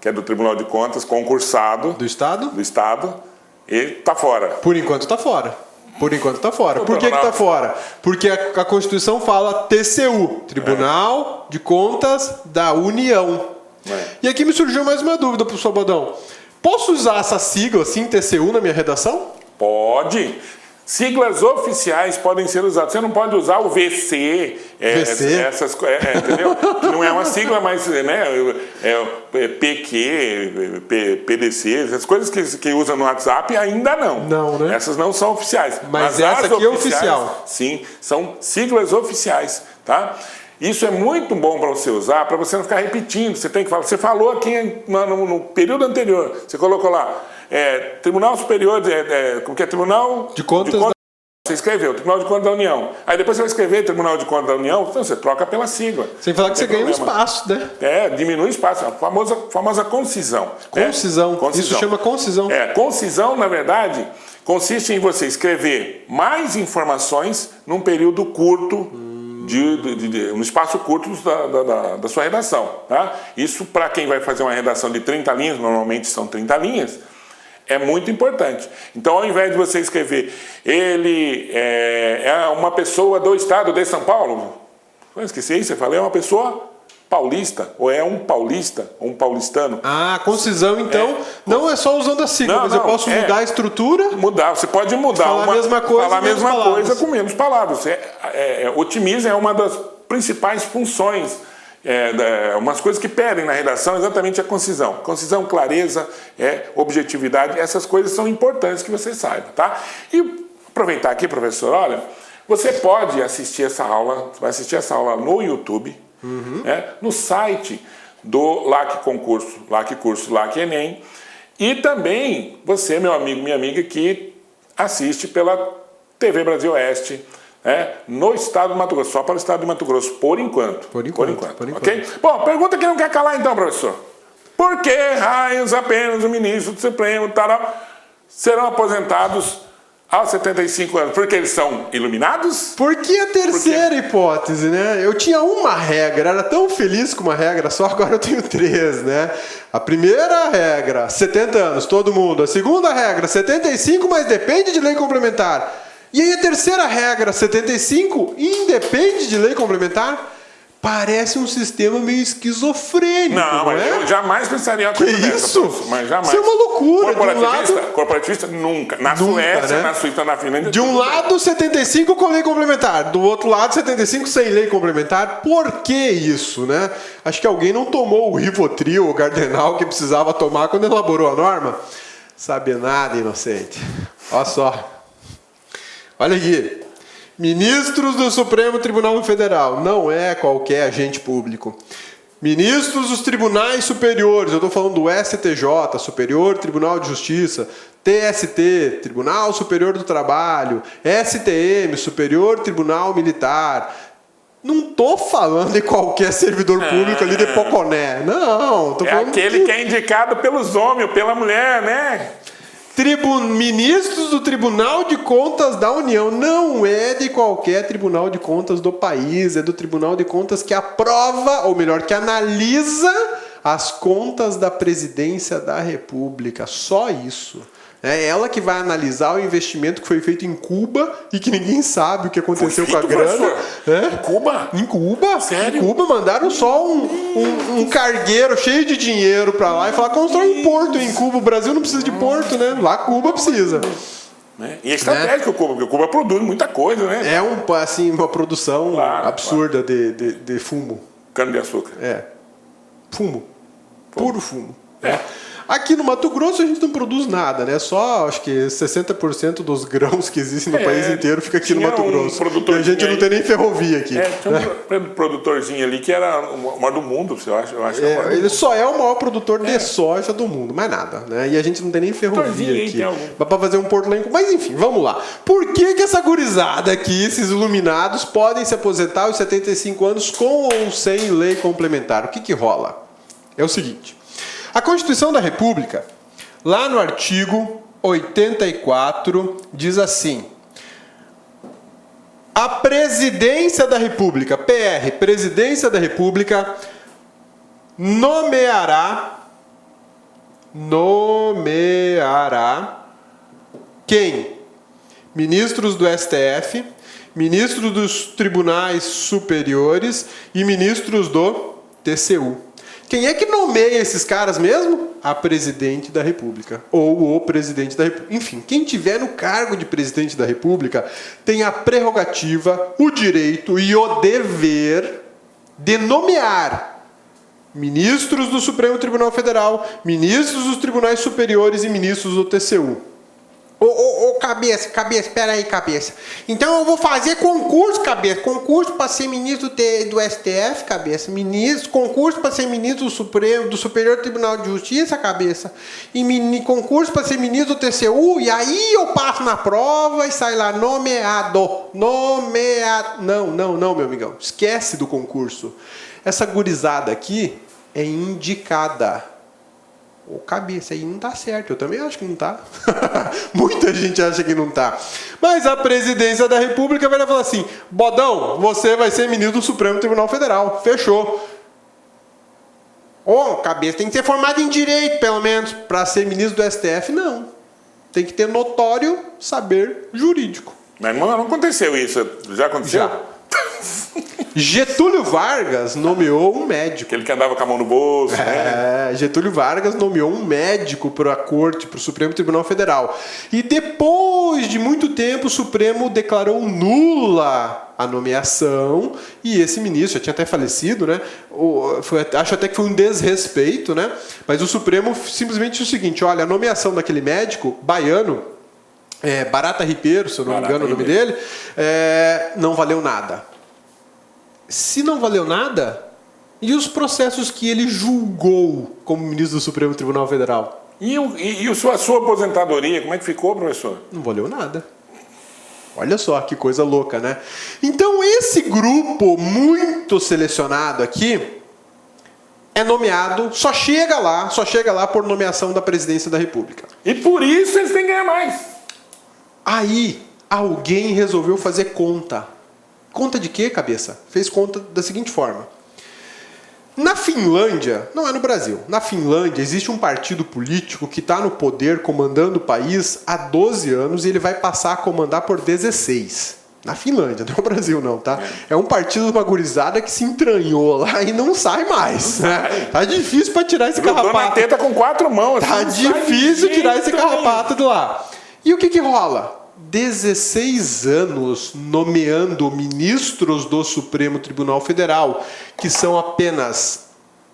que é do Tribunal de Contas, concursado. Do Estado? Do Estado. Ele está fora. Por enquanto está fora. Por enquanto está fora. Por que está fora? Porque a Constituição fala TCU, Tribunal de Contas da União. E aqui me surgiu mais uma dúvida, professor Bodão. Posso usar essa sigla, assim, TCU, na minha redação? Pode. Siglas oficiais podem ser usadas. Você não pode usar o VC, essas coisas, entendeu? Que não é uma sigla, mas PQ, PDC, essas coisas que usam no WhatsApp ainda não. Não, né? Essas não são oficiais. Mas essa aqui é oficial. Sim, são siglas oficiais, tá? Isso é muito bom para você usar, para você não ficar repetindo. Você tem que falar. Você falou aqui no período anterior, você colocou lá. Tribunal Superior, como que é? Tribunal de Contas Você escreveu Tribunal de Contas da União. Aí depois você vai escrever Tribunal de Contas da União, então você troca pela sigla. Sem falar que você ganha um espaço, né? Diminui o espaço. A famosa concisão. Concisão. Isso chama concisão. Concisão, na verdade, consiste em você escrever mais informações num período curto, um espaço curto da sua redação. Tá? Isso, para quem vai fazer uma redação de 30 linhas, normalmente são 30 linhas, é muito importante. Então, ao invés de você escrever ele é uma pessoa do estado de São Paulo, eu esqueci, você falou, é uma pessoa paulista, ou é um paulista, ou um paulistano. Concisão, então, não é só usando a sigla, mas eu posso mudar a estrutura? Mudar, você pode mudar. Falar a mesma coisa com menos palavras. Otimiza é uma das principais funções, umas coisas que pedem na redação, exatamente a concisão. Concisão, clareza, objetividade, essas coisas são importantes que você saiba, tá? E aproveitar aqui, professor, olha, você pode assistir essa aula, você vai assistir essa aula no YouTube, no site do LAC Concurso, LAC Curso, LAC Enem, e também você, meu amigo, minha amiga, que assiste pela TV Brasil Oeste, no estado do Mato Grosso, só para o estado do Mato Grosso, por enquanto. Por enquanto. Ok? Bom, pergunta que não quer calar então, professor. Por que raios apenas o ministro do Supremo serão aposentados aos 75 anos, porque eles são iluminados? Porque a terceira hipótese, né? Eu tinha uma regra, era tão feliz com uma regra só, agora eu tenho 3, né? A primeira regra, 70 anos, todo mundo. A segunda regra, 75, mas depende de lei complementar. E aí a terceira regra, 75, independe de lei complementar. Parece um sistema meio esquizofrênico, Não, mas é? eu jamais pensaria uma coisa dessa. Isso? Mas jamais. Isso é uma loucura. Corporativista nunca. Na Nunca, Suécia, né? na Suíça, na Finlândia. De um lado, 75 com lei complementar. Do outro lado, 75 sem lei complementar. Por que isso, né? Acho que alguém não tomou o Rivotril, o Gardenal, que precisava tomar quando elaborou a norma. Sabe nada, inocente. Olha só. Olha aqui. Ministros do Supremo Tribunal Federal. Não é qualquer agente público. Ministros dos tribunais superiores. Eu estou falando do STJ, Superior Tribunal de Justiça. TST, Tribunal Superior do Trabalho. STM, Superior Tribunal Militar. Não estou falando de qualquer servidor público ali de Poconé. Não. Tô falando aquele que é indicado pelos homens ou pela mulher, né? Ministros do Tribunal de Contas da União. Não é de qualquer Tribunal de Contas do país, é do Tribunal de Contas que aprova, ou melhor, que analisa as contas da Presidência da República. Só isso. É ela que vai analisar o investimento que foi feito em Cuba e que ninguém sabe o que aconteceu com a grana. Em Cuba? Em Cuba? Sério? Em Cuba mandaram só um cargueiro cheio de dinheiro pra lá e falaram: constrói um porto em Cuba. O Brasil não precisa de porto, né? Lá Cuba precisa. E é estratégico o Cuba, porque o Cuba produz muita coisa, né? É uma produção absurda de fumo. Cana-de-açúcar. Fumo. Puro fumo. Aqui no Mato Grosso a gente não produz nada, né? Só acho que 60% dos grãos que existem no país inteiro fica aqui no Mato Grosso. E a gente não tem nem ferrovia aqui. Tinha um produtorzinho ali que era o maior do mundo, eu acho. Ele só é o maior produtor de soja do mundo, mais nada, né? E a gente não tem nem ferrovia aqui. Dá pra fazer um porto lá em... Mas enfim, vamos lá. Por que essa gurizada aqui, esses iluminados, podem se aposentar aos 75 anos com ou sem lei complementar? O que rola? É o seguinte. A Constituição da República, lá no artigo 84, diz assim: a Presidência da República, PR, Presidência da República, nomeará quem? Ministros do STF, ministros dos tribunais superiores e ministros do TCU. Quem é que nomeia esses caras mesmo? A Presidente da República. Ou o Presidente da República. Enfim, quem tiver no cargo de Presidente da República tem a prerrogativa, o direito e o dever de nomear ministros do Supremo Tribunal Federal, ministros dos tribunais superiores e ministros do TCU. Cabeça, espera aí, cabeça. Então eu vou fazer concurso, cabeça. Concurso para ser ministro do STF, cabeça. Concurso para ser ministro do Supremo, do Superior Tribunal de Justiça, cabeça. E concurso para ser ministro do TCU. E aí eu passo na prova e sai lá nomeado. Não, meu amigão. Esquece do concurso. Essa gurizada aqui é indicada. Cabeça, aí não tá certo. Eu também acho que não tá. Muita gente acha que não tá. Mas a Presidência da República vai falar assim: Bodão, você vai ser ministro do Supremo Tribunal Federal. Fechou. Cabeça, tem que ser formado em Direito, pelo menos, para ser ministro do STF. Não. Tem que ter notório saber jurídico. Mas não aconteceu isso. Já aconteceu? Já. Getúlio Vargas nomeou um médico. Aquele que andava com a mão no bolso, né? Getúlio Vargas nomeou um médico para a Corte, para o Supremo Tribunal Federal. E depois de muito tempo, o Supremo declarou nula a nomeação. E esse ministro, já tinha até falecido, né? Acho até que foi um desrespeito, né? Mas o Supremo simplesmente disse o seguinte: olha, a nomeação daquele médico baiano, Barata Ribeiro, se eu não me engano o nome dele, não valeu nada. Se não valeu nada, e os processos que ele julgou como ministro do Supremo Tribunal Federal? E a sua aposentadoria, como é que ficou, professor? Não valeu nada. Olha só que coisa louca, né? Então esse grupo muito selecionado aqui é nomeado, só chega lá por nomeação da Presidência da República. E por isso eles têm que ganhar mais. Aí, alguém resolveu fazer conta. Conta de quê, cabeça? Fez conta da seguinte forma. Na Finlândia, não é no Brasil, na Finlândia existe um partido político que está no poder, comandando o país há 12 anos e ele vai passar a comandar por 16. Na Finlândia, não é o Brasil não, tá? É um partido de uma gurizada que se entranhou lá e não sai mais. Né? Tá difícil para tirar esse carrapato. Na teta com 4 mãos. Tá difícil tirar esse carrapato de lá. E o que rola? 16 anos nomeando ministros do Supremo Tribunal Federal, que são apenas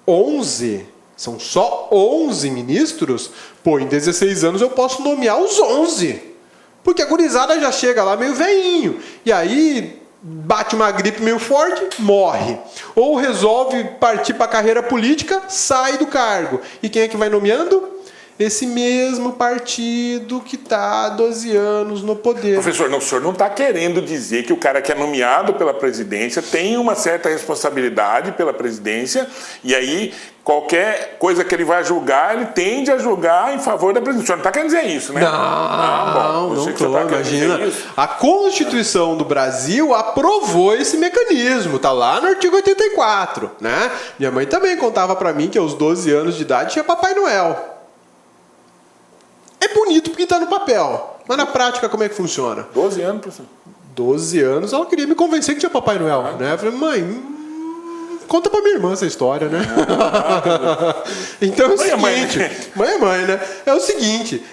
11, são só 11 ministros, pô, em 16 anos eu posso nomear os 11. Porque a gurizada já chega lá meio veinho, e aí bate uma gripe meio forte, morre. Ou resolve partir para a carreira política, sai do cargo. E quem é que vai nomeando? Esse mesmo partido que está há 12 anos no poder. Professor, não, o senhor não está querendo dizer que o cara que é nomeado pela presidência tem uma certa responsabilidade pela presidência e aí qualquer coisa que ele vai julgar, ele tende a julgar em favor da presidência. O senhor não está querendo dizer isso, né? Não estou, imagina. A Constituição do Brasil aprovou esse mecanismo, tá lá no artigo 84, né? Minha mãe também contava para mim que aos 12 anos de idade tinha Papai Noel. É bonito porque está no papel. Mas na prática, como é que funciona? 12 anos, professor. 12 anos, ela queria me convencer que tinha Papai Noel. Né? Eu falei, mãe, conta pra minha irmã essa história, né? Então é o seguinte... Mãe é mãe, né? É o seguinte...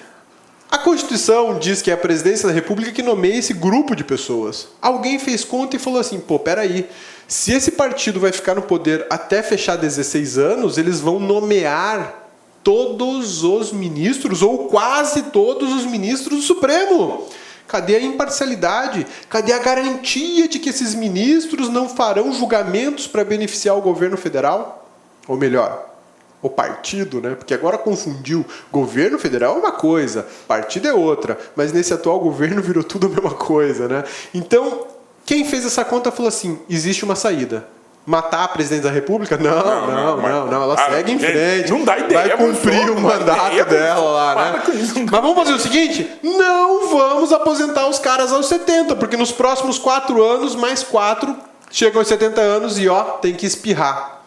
A Constituição diz que é a presidência da República que nomeia esse grupo de pessoas. Alguém fez conta e falou assim, pô, peraí, se esse partido vai ficar no poder até fechar 16 anos, eles vão nomear todos os ministros, ou quase todos os ministros do Supremo. Cadê a imparcialidade? Cadê a garantia de que esses ministros não farão julgamentos para beneficiar o governo federal? Ou melhor, o partido, né? Porque agora confundiu. Governo federal é uma coisa, partido é outra. Mas nesse atual governo virou tudo a mesma coisa, né? Então, quem fez essa conta falou assim, existe uma saída. Matar a presidente da República? Não. Ela segue em frente. Não dá ideia. Vai cumprir o mandato dela lá, né? Mas vamos fazer o seguinte? Não vamos aposentar os caras aos 70, porque nos próximos 4 anos, mais 4, chegam aos 70 anos e, ó, tem que espirrar.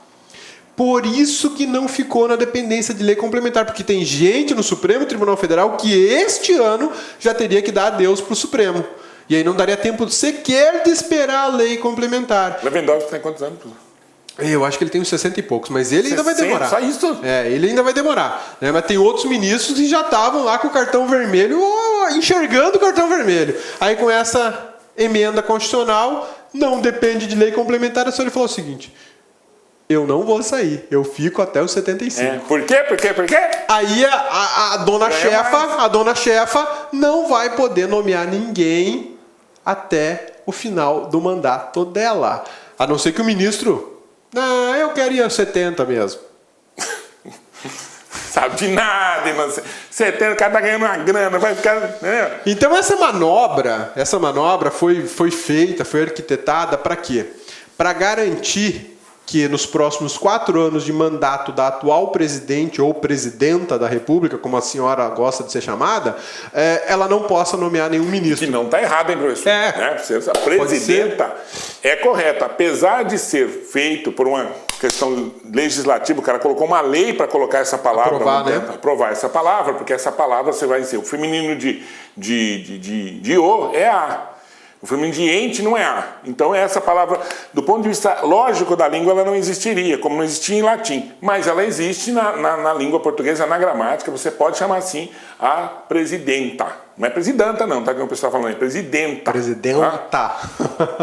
Por isso que não ficou na dependência de lei complementar, porque tem gente no Supremo Tribunal Federal que este ano já teria que dar adeus para o Supremo. E aí não daria tempo sequer de esperar a lei complementar. Lewandowski tem quantos anos? Eu acho que ele tem uns 60 e poucos, mas ele ainda vai demorar. Só isso? Ele ainda vai demorar. Né? Mas tem outros ministros que já estavam lá com o cartão vermelho, enxergando o cartão vermelho. Aí com essa emenda constitucional, não depende de lei complementar, só ele falou o seguinte... Eu não vou sair, eu fico até os 75. Por quê? Aí a dona chefa não vai poder nomear ninguém até o final do mandato dela. A não ser que o ministro... Não, eu queria 70 mesmo. Sabe de nada, irmão. 70, o cara tá ganhando uma grana, vai ficar... Né? Então essa manobra foi feita, foi arquitetada para quê? Para garantir que nos próximos 4 anos de mandato da atual presidente ou presidenta da República, como a senhora gosta de ser chamada, ela não possa nomear nenhum ministro. Que não está errado, hein, professor? Né? A presidenta é correta. Apesar de ser feito por uma questão legislativa, o cara colocou uma lei para colocar essa palavra. Aprovar essa palavra, porque essa palavra você vai dizer, o feminino de o é a. O feminino de ente não é a. Então essa palavra, do ponto de vista lógico da língua, ela não existiria, como não existia em latim. Mas ela existe na língua portuguesa, na gramática, você pode chamar assim a presidenta. Não é presidenta não, tá? Como o pessoal está falando, é presidenta. Presidenta. Tá?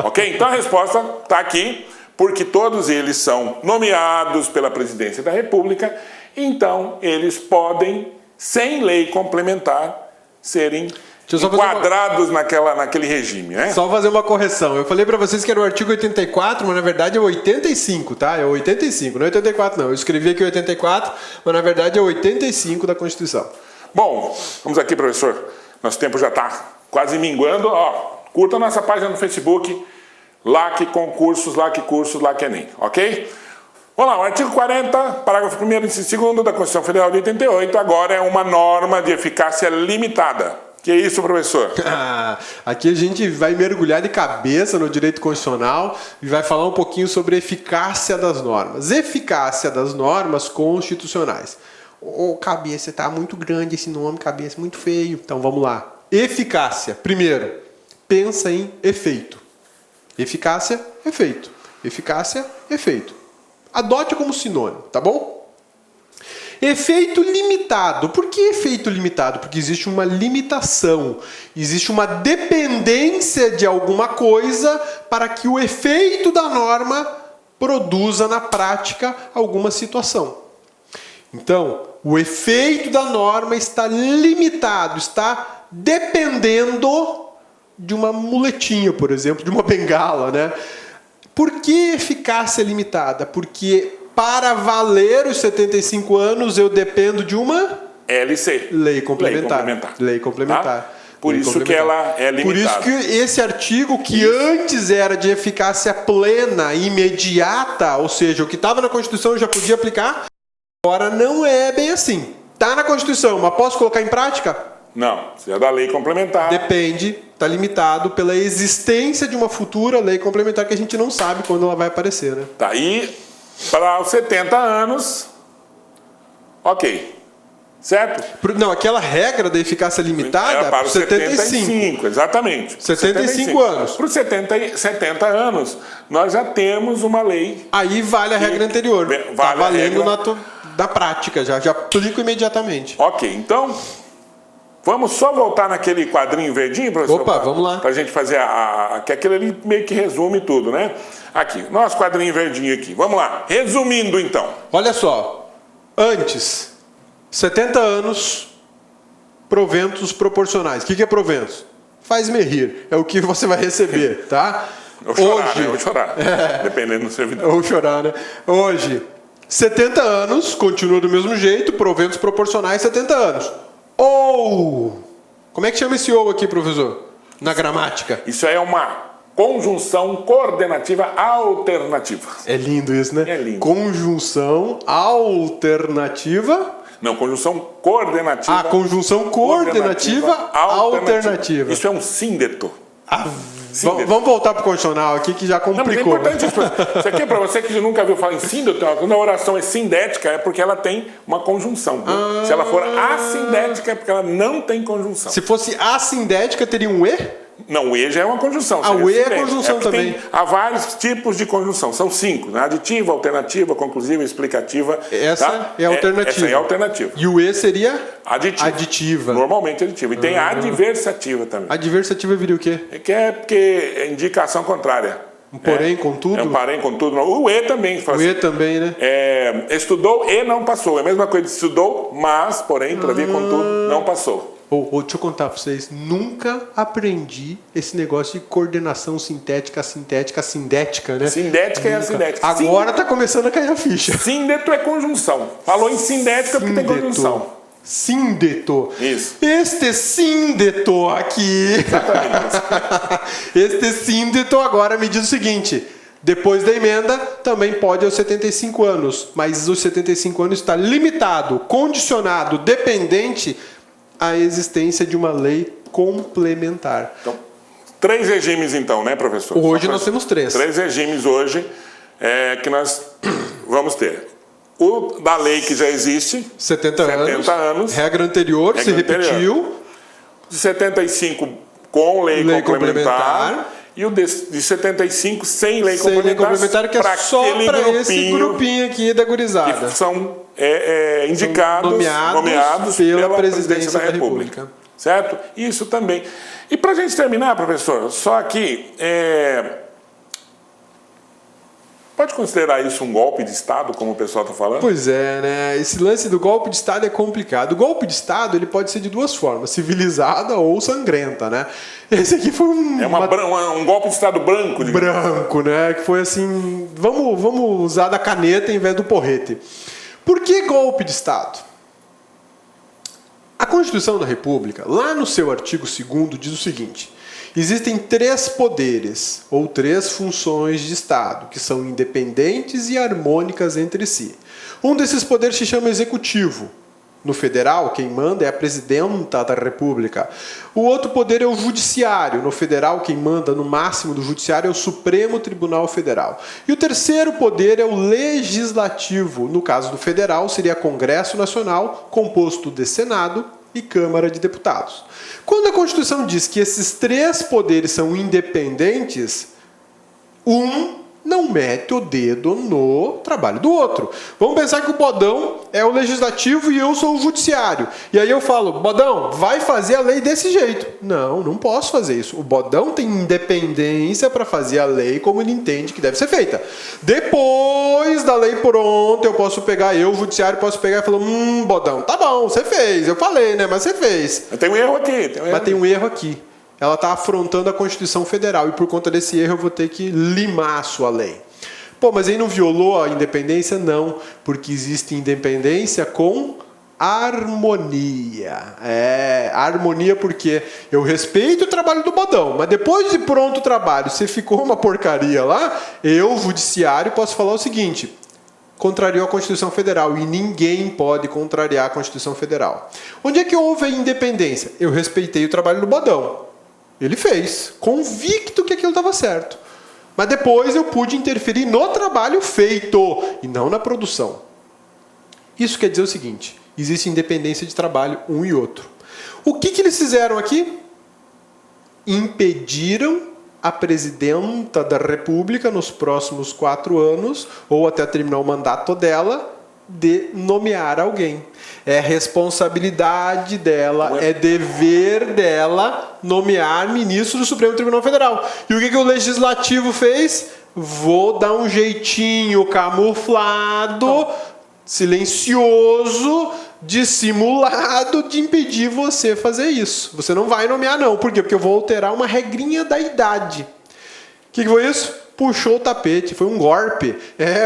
Ok? Então a resposta está aqui, porque todos eles são nomeados pela presidência da República, então eles podem, sem lei complementar, serem enquadrados naquele regime, né? Só fazer uma correção. Eu falei para vocês que era o artigo 84, mas na verdade é 85, tá? É 85, não é 84 não. Eu escrevi aqui 84, mas na verdade é 85 da Constituição. Bom, vamos aqui, professor. Nosso tempo já está quase minguando. Ó, curta a nossa página no Facebook, LAC Concursos, LAC Cursos, LAC Enem, ok? Vamos lá, o artigo 40, parágrafo 1º e 2º da Constituição Federal de 88, agora é uma norma de eficácia limitada. Que isso, professor? Aqui a gente vai mergulhar de cabeça no direito constitucional e vai falar um pouquinho sobre eficácia das normas. Eficácia das normas constitucionais. Cabeça, tá muito grande esse nome, cabeça, muito feio. Então vamos lá. Eficácia. Primeiro, pensa em efeito. Eficácia, efeito. Eficácia, efeito. Adote como sinônimo, tá bom? Efeito limitado. Por que efeito limitado? Porque existe uma limitação, existe uma dependência de alguma coisa para que o efeito da norma produza na prática alguma situação. Então, o efeito da norma está limitado, está dependendo de uma muletinha, por exemplo, de uma bengala, né? Por que eficácia limitada? Porque para valer os 75 anos, eu dependo de uma LC. Lei complementar. Lei complementar. Tá? Por isso que ela é limitada. Por isso que esse artigo, que antes era de eficácia plena, imediata, ou seja, o que estava na Constituição eu já podia aplicar, agora não é bem assim. Está na Constituição, mas posso colocar em prática? Não, se é da lei complementar. Depende, está limitado pela existência de uma futura lei complementar que a gente não sabe quando ela vai aparecer, né? Tá aí. Para os 70 anos, ok, certo? Não, aquela regra da eficácia limitada era para os 75, exatamente. 75 anos. Para os 70 anos, nós já temos uma lei. Aí vale a regra anterior. Está valendo na prática, já aplico imediatamente. Ok, então, vamos só voltar naquele quadrinho verdinho, professor? Opa, vamos lá. Para a gente fazer que aquele ali meio que resume tudo, né? Aqui, nosso quadrinho verdinho aqui. Vamos lá. Resumindo, então. Olha só. Antes, 70 anos, proventos proporcionais. O que é proventos? Faz-me rir. É o que você vai receber, tá? Ou chorar, hoje, né? Ou chorar. Dependendo do servidor. Ou chorar, né? Hoje, 70 anos, continua do mesmo jeito, proventos proporcionais, 70 anos. Ou... Como é que chama esse ou aqui, professor? Na gramática. Isso aí é uma conjunção coordenativa alternativa. É lindo isso, né? É lindo. Conjunção alternativa. Não, conjunção coordenativa. Conjunção coordenativa alternativa. Isso é um síndeto. Vamos voltar para o condicional aqui que já complicou. Não, mas é importante isso aqui é para você que nunca viu falar em síndeto. Quando a oração é sindética é porque ela tem uma conjunção. Se ela for assindética é porque ela não tem conjunção. Se fosse assindética teria um e? Não, o E já é uma conjunção. O E é conjunção também. Há vários tipos de conjunção. São 5, né? Aditiva, alternativa, conclusiva, explicativa. Essa é alternativa. Essa é alternativa. E o E seria? Aditiva. Normalmente aditiva. E tem a adversativa também. Adversativa viria o quê? Porque é indicação contrária. Um porém, contudo? É um porém, contudo. O E também. O E também, né? Estudou e não passou. É a mesma coisa. Estudou, mas, porém, todavia, contudo, não passou. Deixa eu contar para vocês, nunca aprendi esse negócio de coordenação sintética, sindética, né? Sindética é a sindética. Agora tá começando a cair a ficha. Síndeto é conjunção. Falou em sindética porque tem conjunção. Síndeto. Isso. Este síndeto aqui. Exatamente. Este síndeto agora me diz o seguinte: depois da emenda, também pode aos 75 anos, mas os 75 anos está limitado, condicionado, dependente a existência de uma lei complementar. Então, 3 regimes então, né, professor? Hoje nós temos 3. 3 regimes hoje que nós vamos ter. O da lei que já existe, 70 anos. Regra anterior, se repetiu. De 75 com lei complementar. E o de 75 sem lei complementar, que é só para esse grupinho aqui da gurizada. Que são indicados, nomeados pela presidência da República. Certo? Isso também. E para a gente terminar, professor, só aqui, pode considerar isso um golpe de Estado, como o pessoal está falando? Pois é, né? Esse lance do golpe de Estado é complicado. O golpe de Estado ele pode ser de duas formas, civilizada ou sangrenta, né? Esse aqui foi um golpe de Estado branco. Branco, né? Que foi assim, vamos usar da caneta em vez do porrete. Por que golpe de Estado? A Constituição da República, lá no seu artigo 2º, diz o seguinte: existem 3 poderes, ou 3 funções de Estado, que são independentes e harmônicas entre si. Um desses poderes se chama executivo, No federal, quem manda é a presidenta da República. O outro poder é o judiciário. No federal, quem manda no máximo do judiciário é o Supremo Tribunal Federal. E o terceiro poder é o legislativo. No caso do federal, seria Congresso Nacional, composto de Senado e Câmara de Deputados. Quando a Constituição diz que esses três poderes são independentes, não mete o dedo no trabalho do outro. Vamos pensar que o Bodão é o legislativo e eu sou o judiciário. E aí eu falo, Bodão, vai fazer a lei desse jeito. Não posso fazer isso. O Bodão tem independência para fazer a lei como ele entende que deve ser feita. Depois da lei pronta, eu posso pegar, o judiciário, posso pegar e falar, Bodão, tá bom, você fez. Eu falei, né? Mas você fez. Mas tem um erro aqui. Tem um erro aqui. Ela está afrontando a Constituição Federal e por conta desse erro eu vou ter que limar a sua lei. Pô, mas aí não violou a independência? Não, porque existe independência com harmonia. Harmonia porque eu respeito o trabalho do Bodão, mas depois de pronto o trabalho, se ficou uma porcaria lá, eu, judiciário, posso falar o seguinte: contrariou a Constituição Federal e ninguém pode contrariar a Constituição Federal. Onde é que houve a independência? Eu respeitei o trabalho do Bodão. Ele fez, convicto que aquilo estava certo. Mas depois eu pude interferir no trabalho feito e não na produção. Isso quer dizer o seguinte: existe independência de trabalho um e outro. O que eles fizeram aqui? Impediram a presidenta da República nos próximos 4 anos, ou até terminar o mandato dela, de nomear alguém. É responsabilidade dela, é dever dela nomear ministro do Supremo Tribunal Federal. E o que o Legislativo fez? Vou dar um jeitinho camuflado, silencioso, dissimulado de impedir você fazer isso. Você não vai nomear não. Por quê? Porque eu vou alterar uma regrinha da idade. O que foi isso? Puxou o tapete, foi um golpe.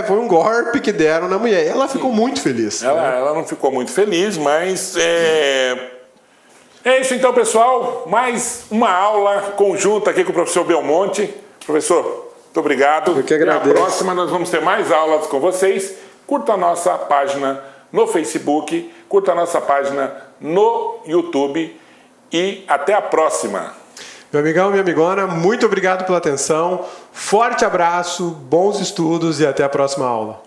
Foi um golpe que deram na mulher. Ela ficou muito feliz. Ela não ficou muito feliz, mas é isso então, pessoal. Mais uma aula conjunta aqui com o professor Belmonte. Professor, muito obrigado. Eu que agradeço. E na próxima nós vamos ter mais aulas com vocês. Curta a nossa página no Facebook, curta a nossa página no YouTube e até a próxima. Meu amigão, minha amigona, muito obrigado pela atenção. Forte abraço, bons estudos e até a próxima aula.